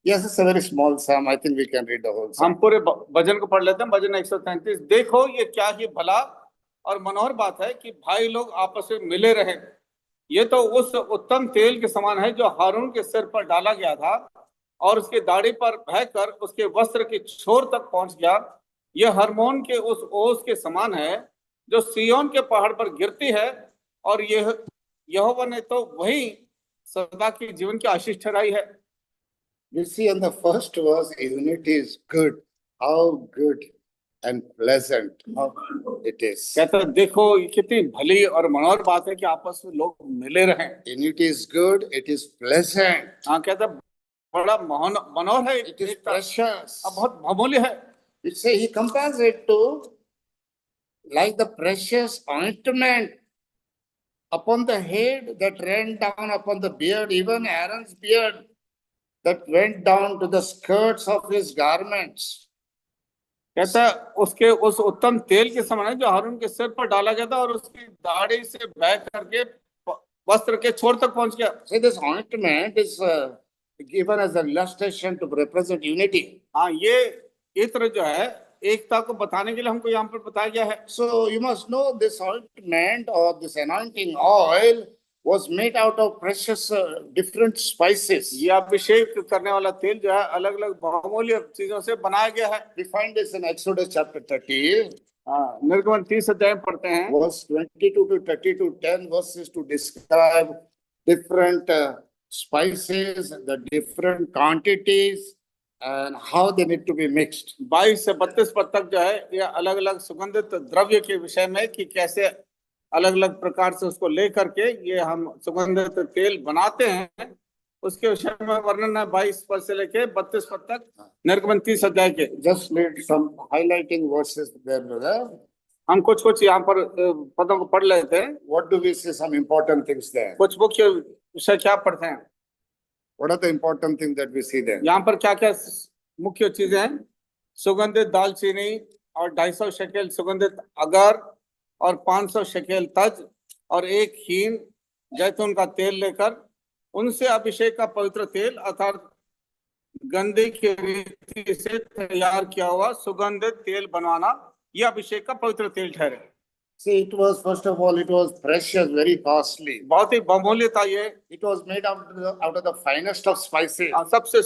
Yes, it's a very small psalm. I think we can read the whole हम psalm. पूरे भजन को पढ़ लेते हैं। भजन 133। देखो ये क्या ही भला और मनोहर बात है कि भाई लोग आपस में मिले रहे। ये तो उस उत्तम तेल के समान है जो हारून के सिर पर डाला गया था और उसके दाढ़ी पर बहकर उसके वस्त्र की छोर तक पहुंच गया। यह हरमोन के उस ओस के समान है जो सिय्योन के पहाड़ पर गिरती है, और यहोवा ने तो वही सदा की जीवन की आशीष ठहराई है। We see in the first verse, unity is good. How good and pleasant it is. कहता है देखो ये कितनी भली और मनोहर बात है कि आपस में लोग मिले रहें। Unity is good. It is pleasant. हाँ, कहता है बड़ा मनोहर है, It is precious. बहुत बहुमूल्य है। It say he compares it to like the precious ointment upon the head that ran down upon the beard, even Aaron's beard that went down to the skirts of his garments. कहता है उसके उस उत्तम तेल के समान है जो हारून के सिर पर डाला गया था और उसकी दाढ़ी से बह करके वस्त्र के छोर तक पहुंच गया। So this ointment is given as a illustration to represent unity. हाँ, ये इत्र जो है एकता को बताने के लिए हमको यहाँ पर बताया गया है। So you must know this ointment or this anointing oil was made out of precious different spices. ये अभिषेक करने वाला तेल जो है अलग अलग बहुमूल्य चीजों से बनाया गया है। We find this in Exodus chapter 30. हाँ, निर्गमन 30 अध्याय में पढ़ते हैं। Verse 22 to 32, 10 verses to describe different spices, the different quantities, and how they need to be mixed. 22 से 32 पद तक जो है ये अलग अलग सुगंधित द्रव्य के विषय में कि कैसे अलग अलग प्रकार से उसको लेकर के ये हम सुगंधित तेल बनाते हैं, उसके विषय में वर्णन है 22 पद से लेके 32 पद तक निर्गमन 30 अध्याय के। Just read some highlighting verses there, brother. हम कुछ कुछ यहाँ पर पदों को पढ़ लेते हैं। What do we see? Some important things there. कुछ मुख्य विषय क्या पढ़ते हैं? What are the important things that we see there? यहाँ पर क्या क्या मुख्य चीजें हैं? सुगंधित दालचीनी और 250 शकेल सुगंधित अगर और 500 शकेल तज और एक हीन जैतून का तेल लेकर उनसे अभिषेक का पवित्र तेल अर्थात गंधे की रीति से तैयार किया हुआ सुगंधित तेल बनवाना, यह अभिषेक का पवित्र तेल ठहरे। See, it was, first of all, it was precious, very costly. बहुत ही बहुमूल्य था ये। It was made out of the finest of spices. सबसे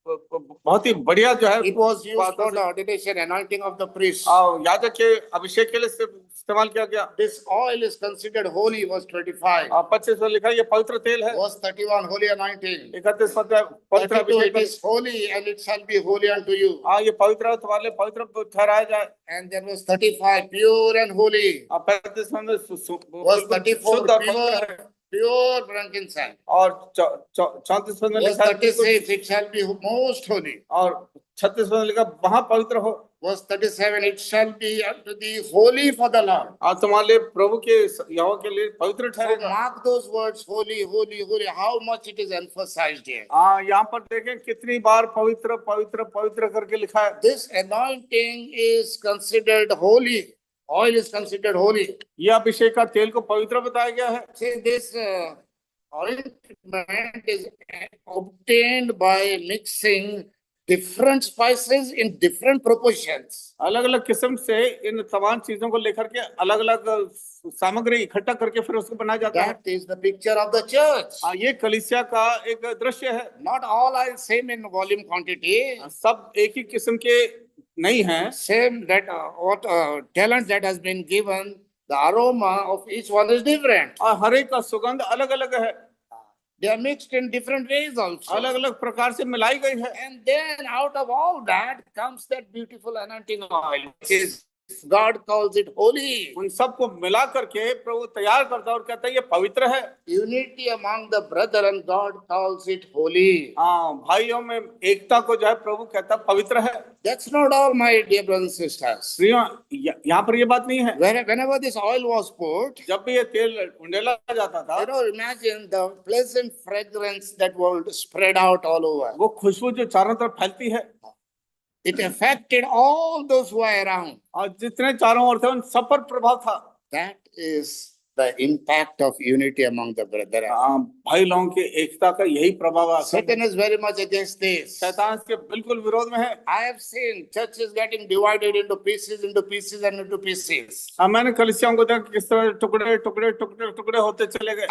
बहुत ही बढ़िया जो है It was used for the ordination, anointing of the priest. याजक के अभिषेक के लिए इस्तेमाल किया गया। This oil is considered holy, verse 25. 25 में लिखा है ये पवित्र तेल है। Verse 31, holy anointing. 31 पद पवित्र 32, अभिषेक it is holy and it shall be holy unto you. ये पवित्र है, तुम्हारे लिए पवित्र ठहराया जाए। And there was 35, pure and holy. 35 में Verse 34, pure frankincense. और 34 में Verse लिखा है 36, it shall be most holy. और 36 में लिखा महापवित्र हो। verse 37, it shall be unto thee holy for the Lord. आज तुम्हारे लिए प्रभु के यहोवा के लिए पवित्र So ठहरेगा। mark those words, holy, holy, holy, how much it is emphasized here. हाँ, यहाँ पर देखें कितनी बार पवित्र पवित्र पवित्र करके लिखा है। This anointing is considered holy. Oil is considered holy. यह अभिषेक का तेल को पवित्र बताया गया है। See, this ointment is obtained by mixing different spices in different proportions. अलग अलग किस्म से इन तमाम चीजों को लेकर के अलग अलग सामग्री इकट्ठा करके फिर उसको बनाया जाता है। That is the picture of the church. हाँ, ये कलीसिया का एक दृश्य है। Not all are same in volume quantity. सब एक ही किस्म के नहीं हैं। Same that what talent that has been given, the aroma of each one is different. और हर एक का सुगंध अलग अलग है। They are mixed in different ways also. अलग अलग प्रकार से मिलाई गई है। And then out of all that comes that beautiful anointing oil, which is God calls it holy. उन सबको मिला करके प्रभु तैयार करता है और कहता है ये पवित्र है। Unity among the brethren, God calls it holy. हाँ, भाइयों में एकता को जो है प्रभु कहता है पवित्र है। That's not all, my dear brothers and sisters. यहाँ पर ये बात नहीं है। Whenever this oil was put, जब भी ये तेल उंडेला जाता था, imagine the pleasant fragrance that would spread out all over. वो खुशबू जो चारों तरफ फैलती है, It affected all those who are around. और जितने चारों ओर थे उन सब पर प्रभाव था। That is the impact of unity among the brethren. भाई लोगों की एकता का यही प्रभाव है। Satan is very much against this. शैतान इसके बिल्कुल विरोध में है। I have seen churches getting divided into pieces and into pieces. मैंने कलीसियाओं को देखा किस तरह टुकड़े टुकड़े टुकड़े टुकड़े होते चले गए।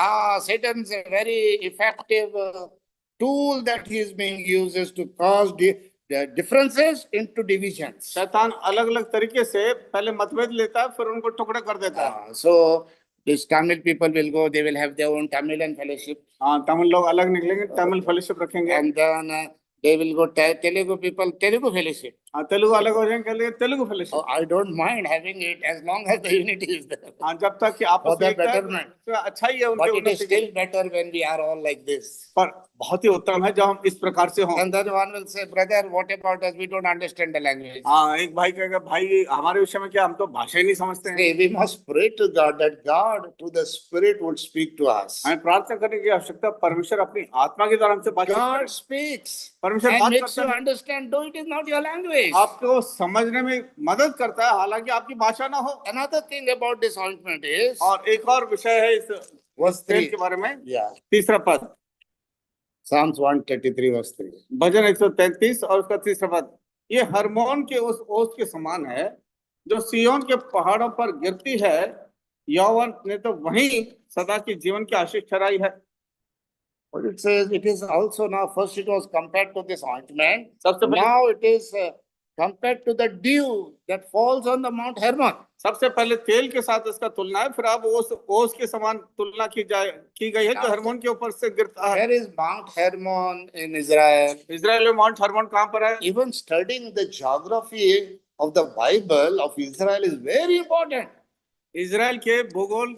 Satan is a very effective tool that he is being used to cause the differences into divisions. शैतान अलग अलग तरीके से पहले मतभेद लेता है फिर उनको टुकड़े कर देता है। So these Tamil people will go, they will have their own Tamilian fellowship. हाँ, तमिल लोग अलग निकलेंगे, तमिल फेलोशिप रखेंगे। And then they will go Telugu people, Telugu fellowship. हाँ, तेलुगु अलग हो जाएंगे, Telugu fellowship. I don't mind having it as long as the unity is there. हाँ, जब तक कि आपस में एकता है, तो अच्छा ही है But उनके it is उन्नति के still लिए। better when we are all like this. पर बहुत ही उत्तम है जब हम इस प्रकार से हों। And then one will say, brother, what about us? We don't understand the language. हाँ, एक भाई कहेगा भाई हमारे विषय में क्या, हम तो भाषा ही नहीं समझते हैं। See, we must pray to God that God through the Spirit would speak to us. हमें प्रार्थना करने की आवश्यकता, परमेश्वर अपनी आत्मा के द्वारा हमसे बातचीत God करे। speaks परमेश्वर and बात makes you करता है, understand, though it is not your language. आपको समझने में मदद करता है हालांकि आपकी भाषा ना हो। Another thing about this ointment is और एक और विषय है इस verse तेल 3. के बारे में, Yeah. तीसरा पद, Psalms 133 verse 3. भजन 133 और उसका तीसरा पद, ये हरमोन के उस ओस के समान है जो सिय्योन के पहाड़ों पर गिरती है, यहोवा ने तो वहीं सदा की जीवन की आशीष ठहराई है। But it says it is also now, first it was compared to this ointment. सबसे पहले Now it is compared to the dew that falls on the Mount Hermon. सबसे पहले तेल के साथ इसका तुलना है, फिर अब उस ओस के समान तुलना की गई है जो हरमोन के ऊपर से गिरता है। Where is Mount Hermon in Israel? Israel में माउंट हरमोन कहाँ पर है? Even studying the geography of the Bible of Israel is very important. Israel के भूगोल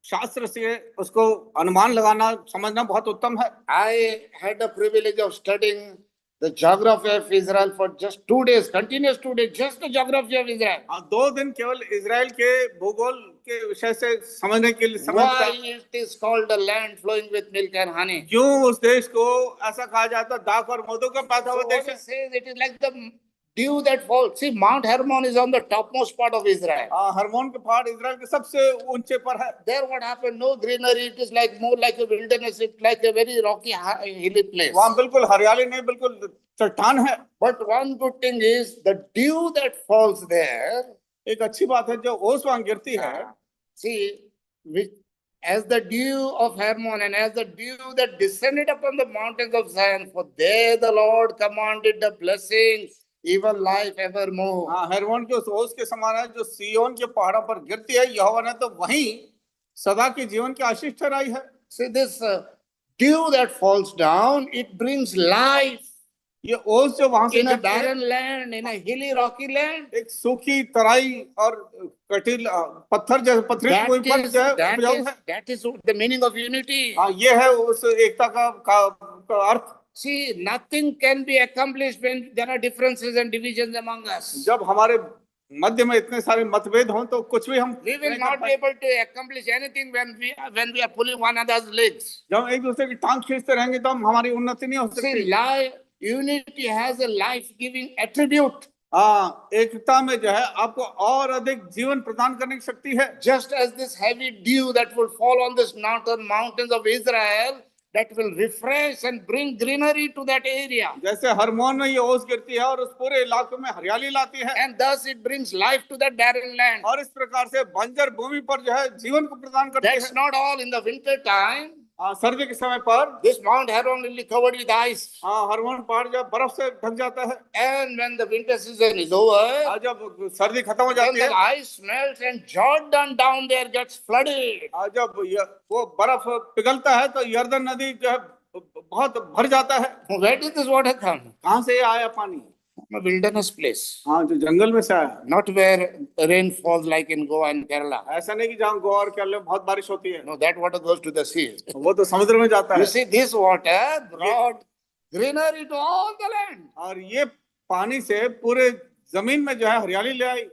शास्त्र से उसको अनुमान लगाना समझना बहुत उत्तम है। I had the privilege of studying the geography of Israel for just 2 days, continuous 2 days, just the geography of Israel. 2 दिन केवल इजराइल के भूगोल के विषय से समझने के लिए Why it is called a land flowing with milk and honey? क्यों उस देश को ऐसा कहा जाता है दाख और मधु का पैदा हुआ So देश what है? it says, it is like the dew that falls. See, Mount Hermon is on the topmost part of Israel. Hermon के पहाड़ इजराइल के सबसे ऊंचे पर है। There what happened? No greenery. It is like more like a wilderness. It's like a very rocky, hilly place. वहाँ बिल्कुल हरियाली नहीं, बिल्कुल चट्टान है। But one good thing is the dew that falls there. एक अच्छी बात है जो ओस वहाँ गिरती है। See, as the dew of Hermon and as the dew that descended upon the mountains of Zion, for there the Lord commanded the blessings, even life evermore. हाँ, हरमोन के उस ओस के समान है जो सिय्योन के पहाड़ों पर गिरती है, यहोवा ने तो वहीं सदा के जीवन की आशीष ठहराई है। See, this dew that falls down, it brings life. ये ओस जो वहां से In a गिरती है, barren land, in a hilly, rocky land. एक सूखी तराई और कटिल पत्थर जैसे पथरीली भूमि पर जो है उपजाऊ है। That is the meaning of unity. हाँ, ये है उस एकता का अर्थ। See, nothing can be accomplished when there are differences and divisions among us. जब हमारे मध्य में इतने सारे मतभेद हों तो कुछ भी हम We will नहीं कर not be पाएंगे। able to accomplish anything when we are pulling one another's legs. जब हम एक दूसरे की टांग खींचते रहेंगे तो हमारी उन्नति नहीं हो See, सकती। unity has a life-giving attribute. हाँ, एकता में जो है आपको और अधिक जीवन प्रदान करने की शक्ति है। Just as this heavy dew that will fall on this northern mountains of Israel, that will refresh and bring greenery to that area. जैसे हरमोन में ये ओस गिरती है और उस पूरे इलाके में हरियाली लाती है, And thus it brings life to that barren land. और इस प्रकार से बंजर भूमि पर जो है जीवन को प्रदान करती That's है। not all. In the winter time, सर्दी के समय पर this Mount Hermon will be covered with ice. Hermon पहाड़ जो बर्फ से ढक जाता है, And when the winter season is over, और जब सर्दी खत्म हो then जाती the है, ice melts and Jordan down there gets flooded. और जब वो बर्फ पिघलता है तो यर्दन नदी जो है बहुत भर जाता है। Where did this water come? कहाँ से ये आया पानी? From a wilderness place. हाँ, जो जंगल में से आया। Not where rain falls like in Goa and Kerala. ऐसा नहीं कि जहाँ गोवा और केरल में बहुत बारिश होती है, No, that water goes to the sea. वो तो समुद्र में जाता You है। see, this water brought greenery to all the land. और ये पानी से पूरे जमीन में जो है हरियाली ले आई।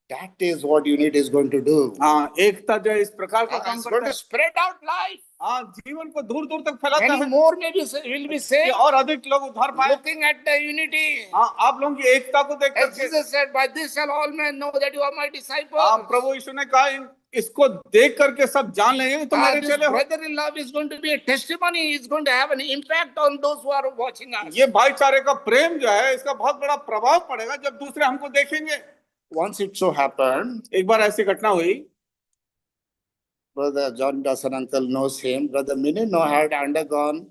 That is what unity is going to do. हाँ, एकता जो है इस प्रकार का काम It's करता going to है। spread out life. हाँ, जीवन को दूर दूर तक फैलाता Many है more will be कि saved. और अधिक लोग उद्धार पाए। Looking at the unity. हाँ, आप लोगों की एकता को देख As करके, Jesus said, by this shall all men know that you are my disciples. हाँ, प्रभु यीशु ने कहा इसको देख करके सब जान लेंगे तो मेरे This चेले हो। brotherly love is going to be a testimony. It's going to have an impact on those who are watching us. ये भाईचारे का प्रेम जो है इसका बहुत बड़ा प्रभाव पड़ेगा जब दूसरे हमको देखेंगे। Once it so happened, एक बार ऐसी घटना हुई, Brother John Dawson uncle knows him. Brother Minino had undergone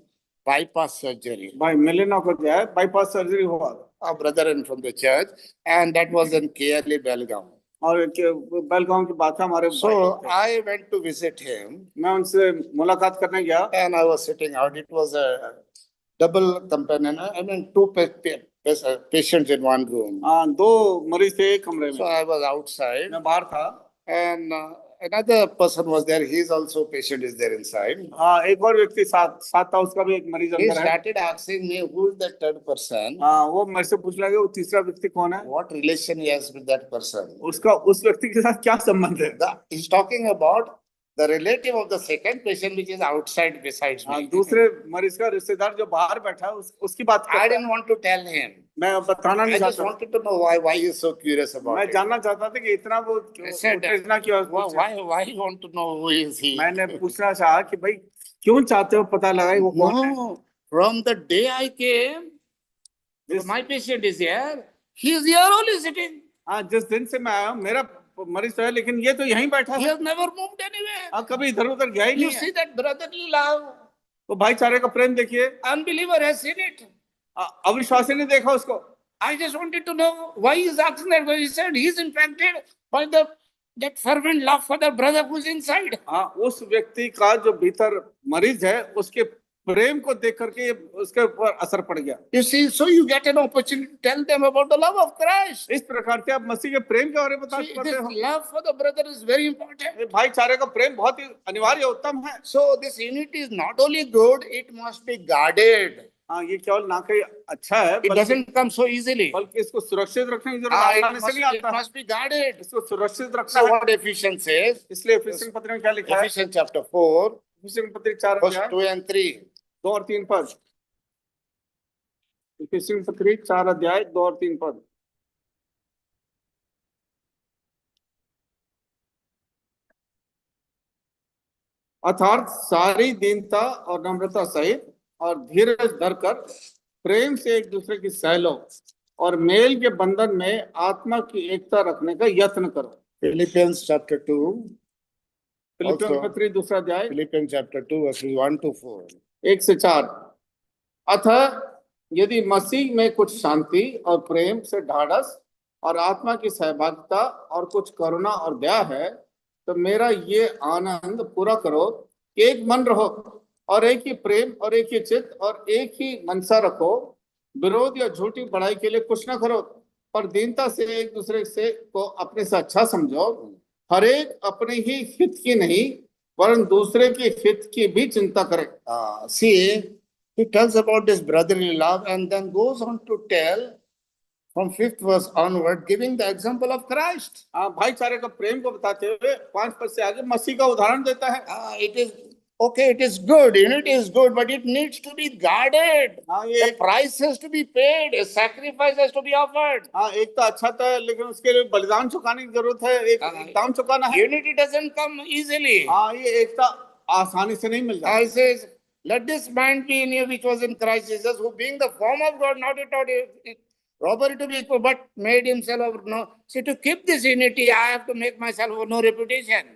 bypass surgery. भाई मिलेना को जो है बाईपास सर्जरी हुआ, A brother from the church, and that was in KLE Belgaum. और बेलगांव की बात है हमारे। So I went to visit him, मैं उनसे मुलाकात करने गया, and I was sitting out. It was a double companion. I mean, two patients in one room. दो मरीज थे एक कमरे So में, I was outside, मैं बाहर था। and another person was there. He's also patient is there inside. हाँ, एक और व्यक्ति साथ था, उसका भी एक मरीज He अंदर है। started asking me, who is the third person? वो मेरे से पूछ लगे वो तीसरा व्यक्ति कौन है, What relation he has with that person? उसका उस व्यक्ति के साथ क्या संबंध है। He's talking about the relative of the second patient, which is outside besides me. दूसरे मरीज का रिश्तेदार जो बाहर बैठा है उसकी बात I करता है। didn't want to tell him. मैं बताना I नहीं just चाहता, wanted to know why he's so curious about मैं it. जानना चाहता था कि इतना वो I said, उत्तेजना क्यों। why you want to know who is he? मैंने पूछना चाहा कि भाई क्यों चाहते हो पता लगा वो कौन है। No, from the day I came, जिस my patient is here. He is here only sitting. हाँ, जिस दिन से मैं आया हूँ मेरा मरीज तो है, लेकिन ये तो यहीं बैठा He है, has never moved anywhere. कभी इधर उधर गया ही You नहीं है। see that brotherly love. तो भाईचारे का प्रेम देखिए, Unbeliever has seen it. अविश्वासी ने देखा उसको। I just wanted to know why he's asking that. He said he's infected by that fervent love for the brother who's inside. हाँ, उस व्यक्ति का जो भीतर मरीज है उसके प्रेम को देख करके उसके ऊपर असर पड़ गया। You see, so you get an opportunity to tell them about the love of Christ. इस प्रकार से आप मसीह के प्रेम के बारे में बता See, पाते this हो। love for the brother is very important. ये भाईचारे का प्रेम बहुत ही अनिवार्य उत्तम है। So this unity is not only good, it must be guarded. हाँ, ये केवल ना कहीं अच्छा है, It doesn't come so easily. बल्कि इसको सुरक्षित रखने की जरूरत आसानी से नहीं It आता। must be guarded. इसको सुरक्षित रखना So है। what Ephesians says, इसलिए इफिसियन पत्री में क्या लिखा है? Ephesians chapter 4, इफिसियन पत्री 4 verse अध्याय 2 and 3. 2 और 3 पद। इफिसियन पत्री 4 अध्याय 2 और 3 पद। अर्थात सारी दीनता और नम्रता सहित और धीरज धरकर प्रेम से एक दूसरे की सह लो और मेल के बंधन में आत्मा की एकता रखने का यत्न करो। Philippians chapter 2, फिलिप्पियों Also- पत्री 2 अध्याय Philippians chapter 2, verses 1 to 4. 1 से 4। अतः यदि मसीह में कुछ शांति और प्रेम से ढाढ़स और आत्मा की सहभागिता और कुछ करुणा और दया है तो मेरा ये आनंद पूरा करो कि एक मन रहो और एक ही प्रेम और एक ही चित्त और एक ही मनसा रखो। विरोध या झूठी बड़ाई के लिए कुछ ना करो, पर दीनता से एक दूसरे से को अपने से अच्छा समझो। हर एक अपने ही हित की नहीं वरन दूसरे के हित की भी चिंता करे। See, He tells about this brotherly love and then goes on to tell from 5th verse onward, giving the example of Christ. भाईचारे का प्रेम को बताते हुए 5 पद से आगे मसीह का उदाहरण देता है। It is okay, it is good, it is good, but it needs to be guarded. ये The price has to be paid, a sacrifice has to be offered. एक तो अच्छा था लेकिन उसके लिए बलिदान चुकाने की जरूरत है, एक दाम चुकाना है। Unity doesn't come easily. ये एकता आसानी से नहीं मिल जाती। I says, let this mind be in you which was in Christ Jesus, who being the form of God, not at all robbery to be equal, but made himself of no. See, to keep this unity, I have to make myself of no reputation.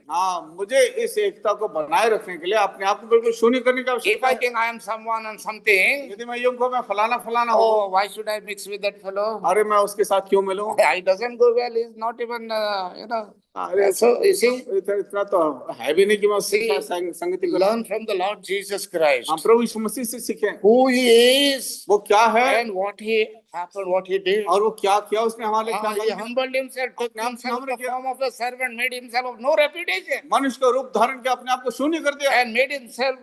मुझे इस एकता को बनाए रखने के लिए अपने आप को बिल्कुल शून्य करने की If आवश्यकता I है। think I am someone and something, यदि मैं यूं कहूं मैं फलाना फलाना हूं, oh, why should I mix with that fellow? अरे मैं उसके साथ क्यों मिलूं? It doesn't go well. He's not even, अरे So, you see, इतना तो है भी नहीं कि मैं उसके See, साथ संगति करूं। learn from the Lord Jesus Christ प्रभु यीशु मसीह से सीखें who he is वो क्या है and what he happened, what he did. और वो क्या किया उसने हमारे लिए, He क्या humbled himself, took अपने आप himself सामने the किया। form of a servant, made himself of no reputation, मनुष्य का रूप धारण के अपने आप को शून्य कर दिया and made himself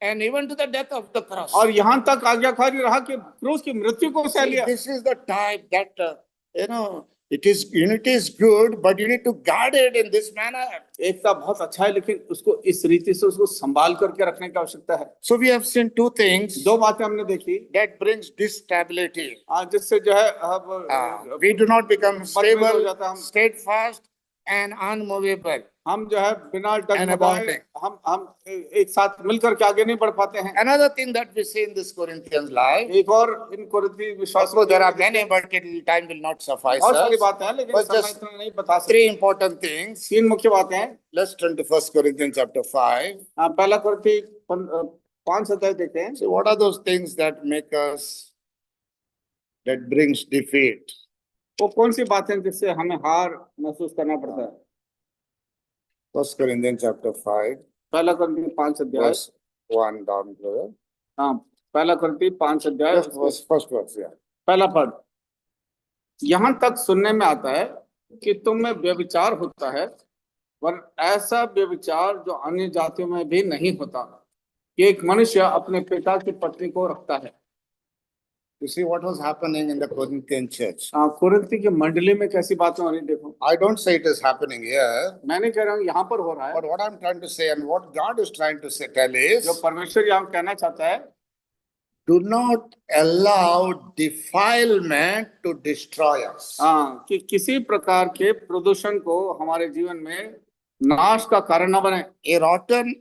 and even to the death of the cross. और यहाँ तक आज्ञाकारी रहा कि क्रूस की मृत्यु को सह See, लिया। this is the type that unity is good, but you need to guard it in this manner. एकता बहुत अच्छा है लेकिन उसको इस रीति से उसको संभाल करके रखने की आवश्यकता है। So we have seen two things दो बातें हमने देखी that brings instability. जिससे जो है We do not become हो stable, जाता है हम। steadfast, and unmovable. हम जो है बिना And डगमगाए abounding. हम एक साथ मिलकर के आगे नहीं बढ़ पाते हैं। Another thing that we see in this Corinthians life, एक और इन कोरिन्थी विश्वास also there are many, but time will not suffice बहुत सारी us. बातें हैं लेकिन But समय just इतना नहीं बता सकते। Three important things. तीन मुख्य बातें हैं। Let's turn to 1 Corinthians chapter 5. पहला कोरिन्थी 5 अध्याय देखते हैं। So what are those things that make us, that brings defeat? वो कौन सी बातें जिससे हमें हार महसूस करना पड़ता है? 1 Corinthians chapter 5, पहला कोरिन्थी 5 अध्याय verse 1 down, brother. पहला कोरिन्थी 5 अध्याय First verse, yeah. पहला पद, यहाँ तक सुनने में आता है कि तुम में व्यभिचार होता है, पर ऐसा व्यभिचार जो अन्य जातियों में भी नहीं होता कि एक मनुष्य अपने पिता की पत्नी को रखता है। You see what was happening in the Corinthian church. कुरिन्थी की मंडली में कैसी बातें हो रही देखो। I don't say it is happening here, मैं नहीं कह रहा हूँ यहाँ पर हो रहा है, but what I'm trying to say and what God is trying to say, tell is, जो परमेश्वर यहाँ कहना चाहता है, do not allow defilement to destroy us. कि किसी प्रकार के प्रदूषण को हमारे जीवन में नाश का कारण न बने। A rotten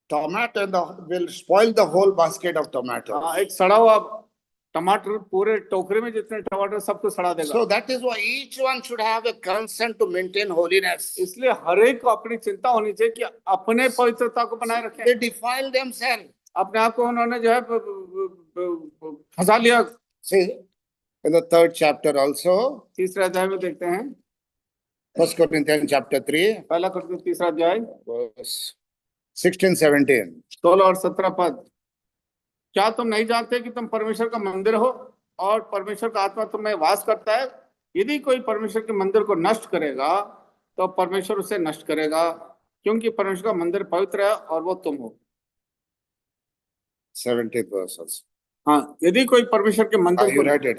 tomato will spoil the whole basket of tomatoes. एक सड़ा हुआ टमाटर पूरे टोकरे में जितने टमाटर सबको सड़ा देगा। So that is why each one should have a concern to maintain holiness. इसलिए हर एक को अपनी चिंता होनी चाहिए कि अपने पवित्रता को बनाए रखें। They defile themselves. अपने आप को उन्होंने जो है फंसा लिया। See, in the 3rd chapter also, तीसरे अध्याय में देखते हैं, 1 Corinthians chapter 3, पहला कोरिन्थी तीसरा अध्याय verse 16, 17. 16 और 17 पद, क्या तुम नहीं जानते कि तुम परमेश्वर का मंदिर हो और परमेश्वर का आत्मा तुम में वास करता है? यदि कोई परमेश्वर के मंदिर को नष्ट करेगा तो परमेश्वर उसे नष्ट करेगा, क्योंकि परमेश्वर का मंदिर पवित्र है और वो तुम हो। 17th verse also. हाँ, यदि कोई परमेश्वर के मंदिर You को, read it.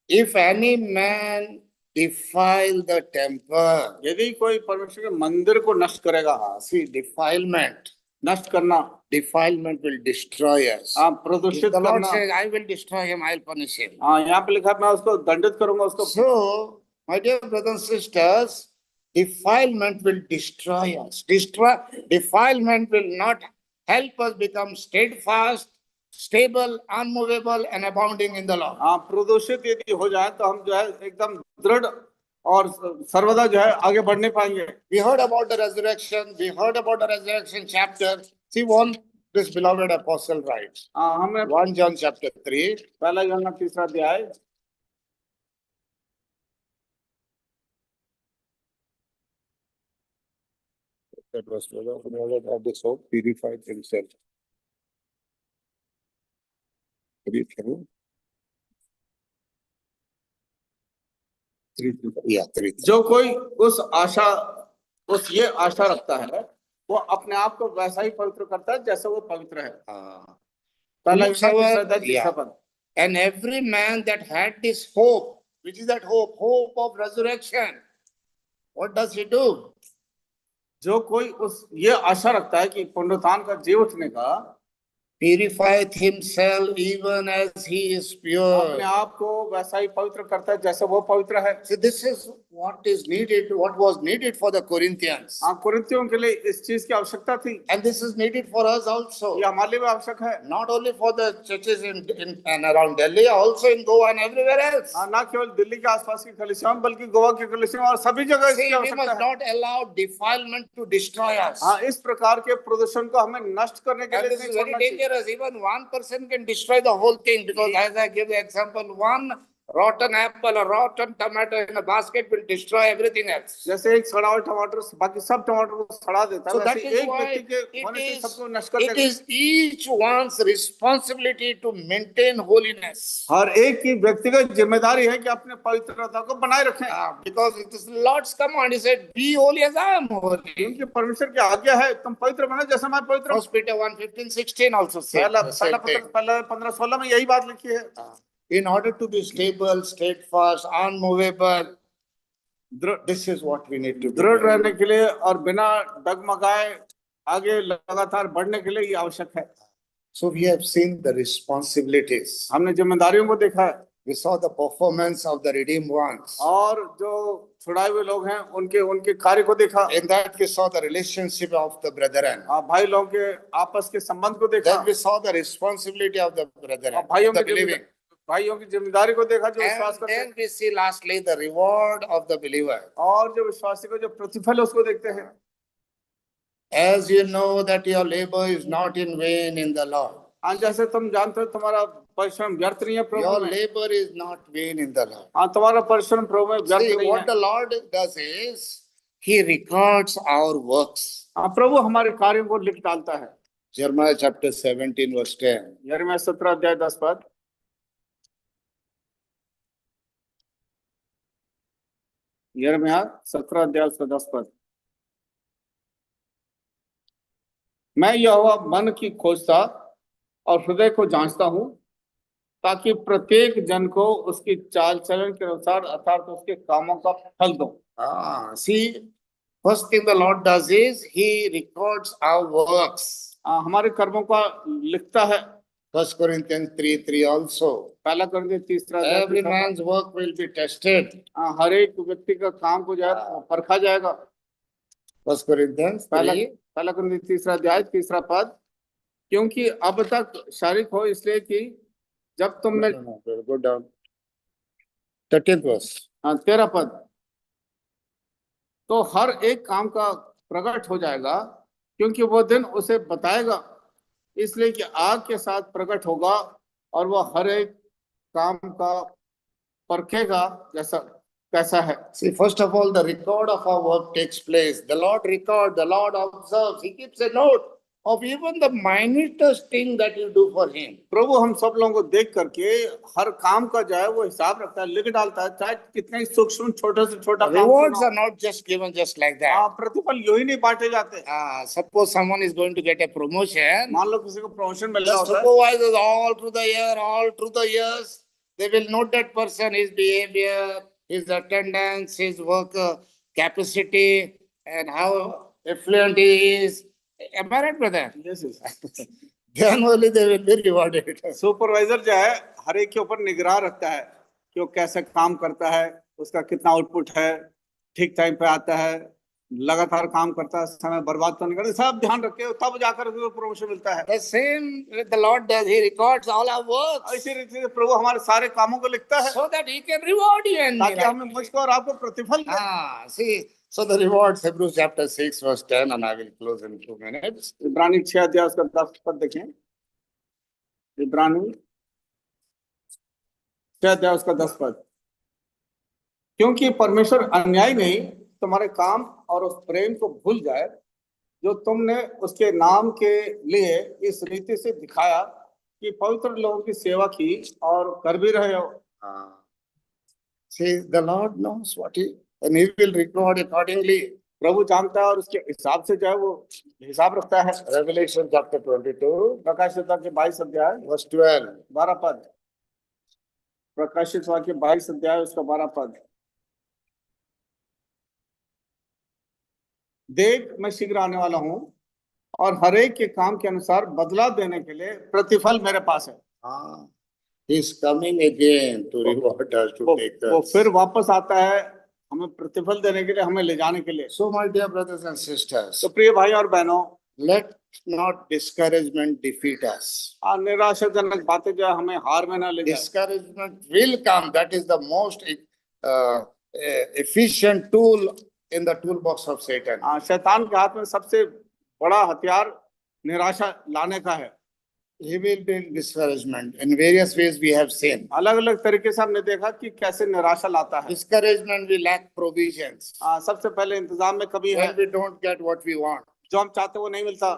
If any man defile the temple, यदि कोई परमेश्वर के मंदिर को नष्ट करेगा, see, defilement. नष्ट करना, Defilement will destroy us. If प्रदूषित the Lord करना। says, I will destroy him, I'll punish him. यहाँ पे लिखा है मैं उसको दंडित करूंगा उसको। So, my dear brothers and sisters, defilement will destroy us. Defilement will not help us become steadfast, stable, unmovable, and abounding in the Lord. प्रदूषित यदि हो जाए तो हम जो है एकदम दृढ़ और सर्वदा जो है आगे बढ़ नहीं पाएंगे। We heard about the resurrection. We heard about the resurrection chapter. See what this beloved apostle writes. हमने 1 John chapter 3. पहला यूहन्ना तीसरा अध्याय, That was brother had this hope, purified himself. Read through. 3, yeah, 3. जो कोई उस ये आशा रखता है वो अपने आप को वैसा ही पवित्र करता है जैसे वो पवित्र है। पहला यूहन्ना तीसरा Whosoever- अध्याय तीसरा yeah. पद। And every man that had this hope, which is that hope, hope of resurrection, what does he do? जो कोई उस ये आशा रखता है कि पुनरुत्थान का जी उठने का, Purifieth himself even as he is अपने pure. आप को वैसा ही पवित्र करता है जैसे वो पवित्र है। See, this is what is needed, what was needed for the Corinthians. हाँ, कुरिन्थियों के लिए इस चीज की आवश्यकता थी, And this is needed for us also. ये हमारे लिए भी आवश्यक है। Not only for the churches in and around Delhi, also in Goa and everywhere else. हाँ, ना केवल दिल्ली के आसपास की कलीसियाओं में, बल्कि गोवा की कलीसियाओं और सभी जगह See, इसकी we आवश्यकता must है। not allow defilement to destroy us. हाँ, इस प्रकार के प्रदूषण को हमें नष्ट करने के And लिए this नहीं is very छोड़ना चाहिए। dangerous. Even one person can destroy the whole thing, because as I give the example, one rotten apple or rotten tomato in a basket will destroy everything else. जैसे एक सड़ा हुआ टमाटर बाकी सब टमाटर को सड़ा देता So है, that वैसे is एक why व्यक्ति के होने से सबको नष्ट कर it देगा। is each one's responsibility to maintain holiness. हर एक की व्यक्तिगत जिम्मेदारी है कि अपने पवित्रता को बनाए रखें, Because it is the Lord's command. He said, "Be holy as I am holy." क्योंकि परमेश्वर की आज्ञा है तुम पवित्र बनो जैसे मैं पवित्र हूँ। First Peter 1:15-16 also says पहला the same thing. 15-16 में यही बात लिखी है। In order to be stable, steadfast, unmovable, this is what we need to do. दृढ़ रहने के लिए और बिना डगमगाए आगे लगातार बढ़ने के लिए ये आवश्यक है। So we have seen the responsibilities. हमने जिम्मेदारियों को देखा है We saw the performance of the redeemed ones. और जो छुड़ाए हुए लोग हैं उनके कार्य को देखा। In that we saw the relationship of the brethren. भाई लोगों के आपस के संबंध को देखा। Then we saw the responsibility of the brethren, भाइयों the की believing. भाइयों की जिम्मेदारी को देखा जो विश्वास And करते हैं, then we see lastly the reward of the believer. और जो विश्वासी को जो प्रतिफल है उसको देखते हैं। As you know that your labor is not in vain in the Lord. आज जैसे तुम जानते हो तुम्हारा परिश्रम व्यर्थ नहीं है प्रभु Your में। labor is not vain in the Lord. हाँ, तुम्हारा परिश्रम प्रभु में व्यर्थ See, नहीं what है। the Lord does is, He records our works. हाँ, प्रभु हमारे कार्यों को लिख डालता है। Jeremiah chapter 17 verse 10. यिर्मयाह 17 अध्याय 10 पद। यिर्मयाह 17 अध्याय उसका 10 पद। मैं यहोवा मन की खोजता और हृदय को जांचता हूँ, ताकि प्रत्येक जन को उसकी चाल चलन के अनुसार अर्थात उसके कामों का फल दो। See, first thing the Lord does is He records our works. हमारे कर्मों का लिखता है। 1 Corinthians 3:3 also. पहला कुरिन्थियों तीसरा Every अध्याय man's work will be tested. हर एक व्यक्ति का काम को जो है परखा जाएगा। 1 Corinthians 3. पहला कुरिन्थियों तीसरा अध्याय तीसरा पद। क्योंकि अब तक शारीरिक हो इसलिए कि जब तुमने Go down. 13th verse. 13 पद, तो हर एक काम का प्रकट हो जाएगा, क्योंकि वो दिन उसे बताएगा, इसलिए कि आग के साथ प्रकट होगा और वह हर एक काम का परखेगा जैसा कैसा है। See, first of all, the record of our work takes place. The Lord records, the Lord observes. He keeps a note of even the minutest thing that you do for Him. प्रभु हम सब लोगों को देख करके हर काम का जो है वो हिसाब रखता है, लिख डालता है, चाहे कितना ही सूक्ष्म छोटे से छोटा काम Rewards क्यों are not just given just like ना that. हो। प्रतिफल यूं ही नहीं बांटे जाते। Suppose someone is going to get a promotion. मान लो किसी को प्रमोशन मिल रहा The होता है, supervisors all through the year, all through the years, they will note that person, his behavior, his attendance, his work capacity, and how affluent he is. Am I right, brother? Yes, yes. Then only they will be rewarded. Supervisor जो है हर एक के ऊपर निगरान रखता है कि वो कैसे काम करता है, उसका कितना आउटपुट है, ठीक टाइम पे आता है, लगातार काम करता है, समय बर्बाद तो नहीं करता, सब ध्यान रखे तब जाकर उसको प्रमोशन मिलता है। The same the Lord does, He records all our works इसी रीति से प्रभु हमारे सारे कामों को लिखता है so that He can reward you and me. ताकि हमें मुझको और आपको प्रतिफल दे। See, so the rewards, Hebrews chapter 6 verse 10, and I will close in 2 minutes. इब्रानी 6 अध्याय उसका 10 पद देखें। इब्रानी 6 अध्याय उसका 10 पद। क्योंकि परमेश्वर अन्यायी नहीं तुम्हारे काम और उस प्रेम को भूल जाए जो तुमने उसके नाम के लिए इस रीति से दिखाया कि पवित्र लोगों की सेवा की और कर भी रहे हो। See, the Lord knows what He, and He will record accordingly. प्रभु जानता है और उसके हिसाब से जो है वो हिसाब रखता है। Revelation chapter 22, प्रकाशित वाक्य 22 अध्याय verse 12. 12 पद। प्रकाशित वाक्य 22 अध्याय उसका 12 पद। देख मैं शीघ्र आने वाला हूँ और हर एक के काम के अनुसार बदला देने के लिए प्रतिफल मेरे पास है। Ah, he is coming again to reward us, to take वो us. फिर वापस आता है हमें प्रतिफल देने के लिए, हमें ले जाने के लिए। So, my dear brothers and sisters, तो प्रिय भाई और बहनों, let not discouragement defeat us. निराशाजनक बातें जो है हमें हार में ना ले जाए। Discouragement will come. That is the most efficient tool in the toolbox of Satan. शैतान के हाथ में सबसे बड़ा हथियार निराशा लाने का है। He will bring discouragement in various ways. We have seen अलग अलग तरीके से हमने देखा कि कैसे निराशा लाता है। discouragement. We lack provisions सबसे पहले इंतजाम में कभी है, when we don't get what we want. जो हम चाहते वो नहीं मिलता।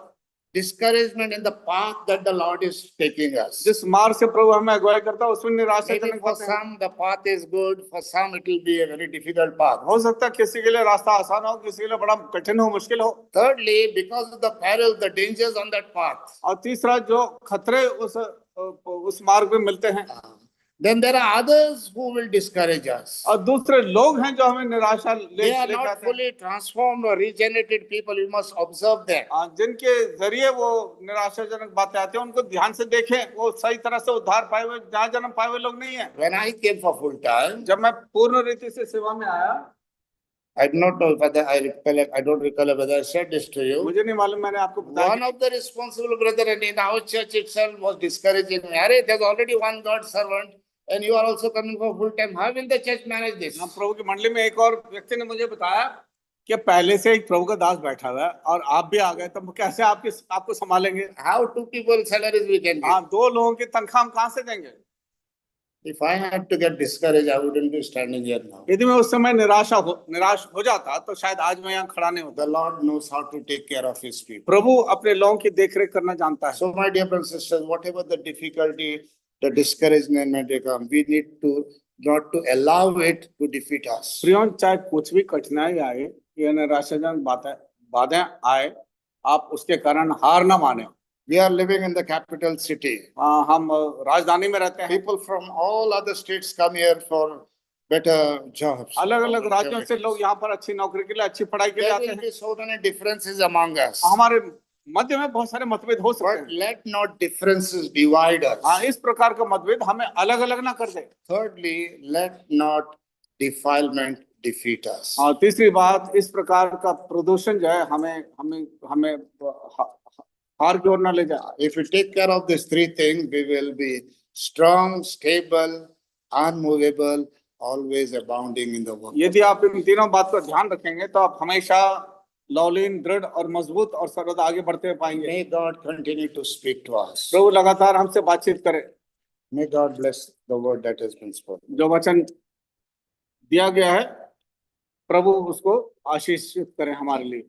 Discouragement in the path that the Lord is taking us. जिस मार्ग से प्रभु हमें अगुवाई करता है उसमें निराशा Maybe for some the path is good, for some it will be a very difficult path. हो सकता है किसी के लिए रास्ता आसान हो, किसी के लिए बड़ा कठिन हो, मुश्किल हो। Thirdly, because of the peril, the dangers on that path, और तीसरा जो खतरे उस मार्ग में मिलते हैं, then there are others who will discourage us. और दूसरे लोग हैं जो हमें निराशा They are ले not जाते हैं। fully transformed or regenerated people. You must observe them. जिनके जरिए वो निराशाजनक बातें आती हैं उनको ध्यान से देखें, वो सही तरह से उद्धार पाए हुए, जहाँ जन्म पाए हुए लोग नहीं है। When I came for full time, जब मैं पूर्ण रीति से सेवा में आया, I do not know whether I recollect. I don't recollect whether I said this to you. मुझे नहीं मालूम मैंने आपको बताया One of the responsible brethren in our church itself was discouraging me. Arey, there's already one God servant, and you are also coming for full time. How will the church manage this? हम प्रभु की मंडली में एक और व्यक्ति ने मुझे बताया कि पहले से एक प्रभु का दास बैठा हुआ है और आप भी आ गए, तो कैसे आपको संभालेंगे? How two people salaries we can give? दो लोगों की तनख्वाह हम कहाँ से देंगे? If I had to get discouraged, I wouldn't be standing here now. यदि मैं उस समय निराश हो जाता तो शायद आज मैं यहाँ खड़ा नहीं होता। The Lord knows how to take care of His people. प्रभु अपने लोगों की देखरेख करना जानता है। So, my dear brothers and sisters, whatever the difficulty, the discouragement may come, we need to not to allow it to defeat us. प्रियों, चाहे कुछ भी कठिनाई आए या निराशाजनक बातें आए, आप उसके कारण हार ना माने। We are living in the capital city. हम राजधानी में रहते हैं। People from all other states come here for better jobs. अलग अलग राज्यों से लोग यहाँ पर अच्छी नौकरी के लिए, अच्छी पढ़ाई के लिए There आते will हैं। be so many differences among us. हमारे मध्य में बहुत सारे मतभेद हो सकते But हैं। let not differences divide us. इस प्रकार का मतभेद हमें अलग अलग ना कर दे। Thirdly, let not defilement defeat us. और तीसरी बात, इस प्रकार का प्रदूषण जो है हमें हार की ओर ना ले जाए। If we take care of these three things, we will be strong, stable, unmovable, always abounding in the work. यदि आप इन तीनों बात को ध्यान रखेंगे तो आप हमेशा लौलीन, दृढ़ और मजबूत और सर्वदा आगे बढ़ते हुए पाएंगे। May God continue to speak to us. प्रभु लगातार हमसे बातचीत करे। May God bless the word that has been spoken. जो वचन दिया गया है प्रभु उसको आशीषित करे हमारे लिए।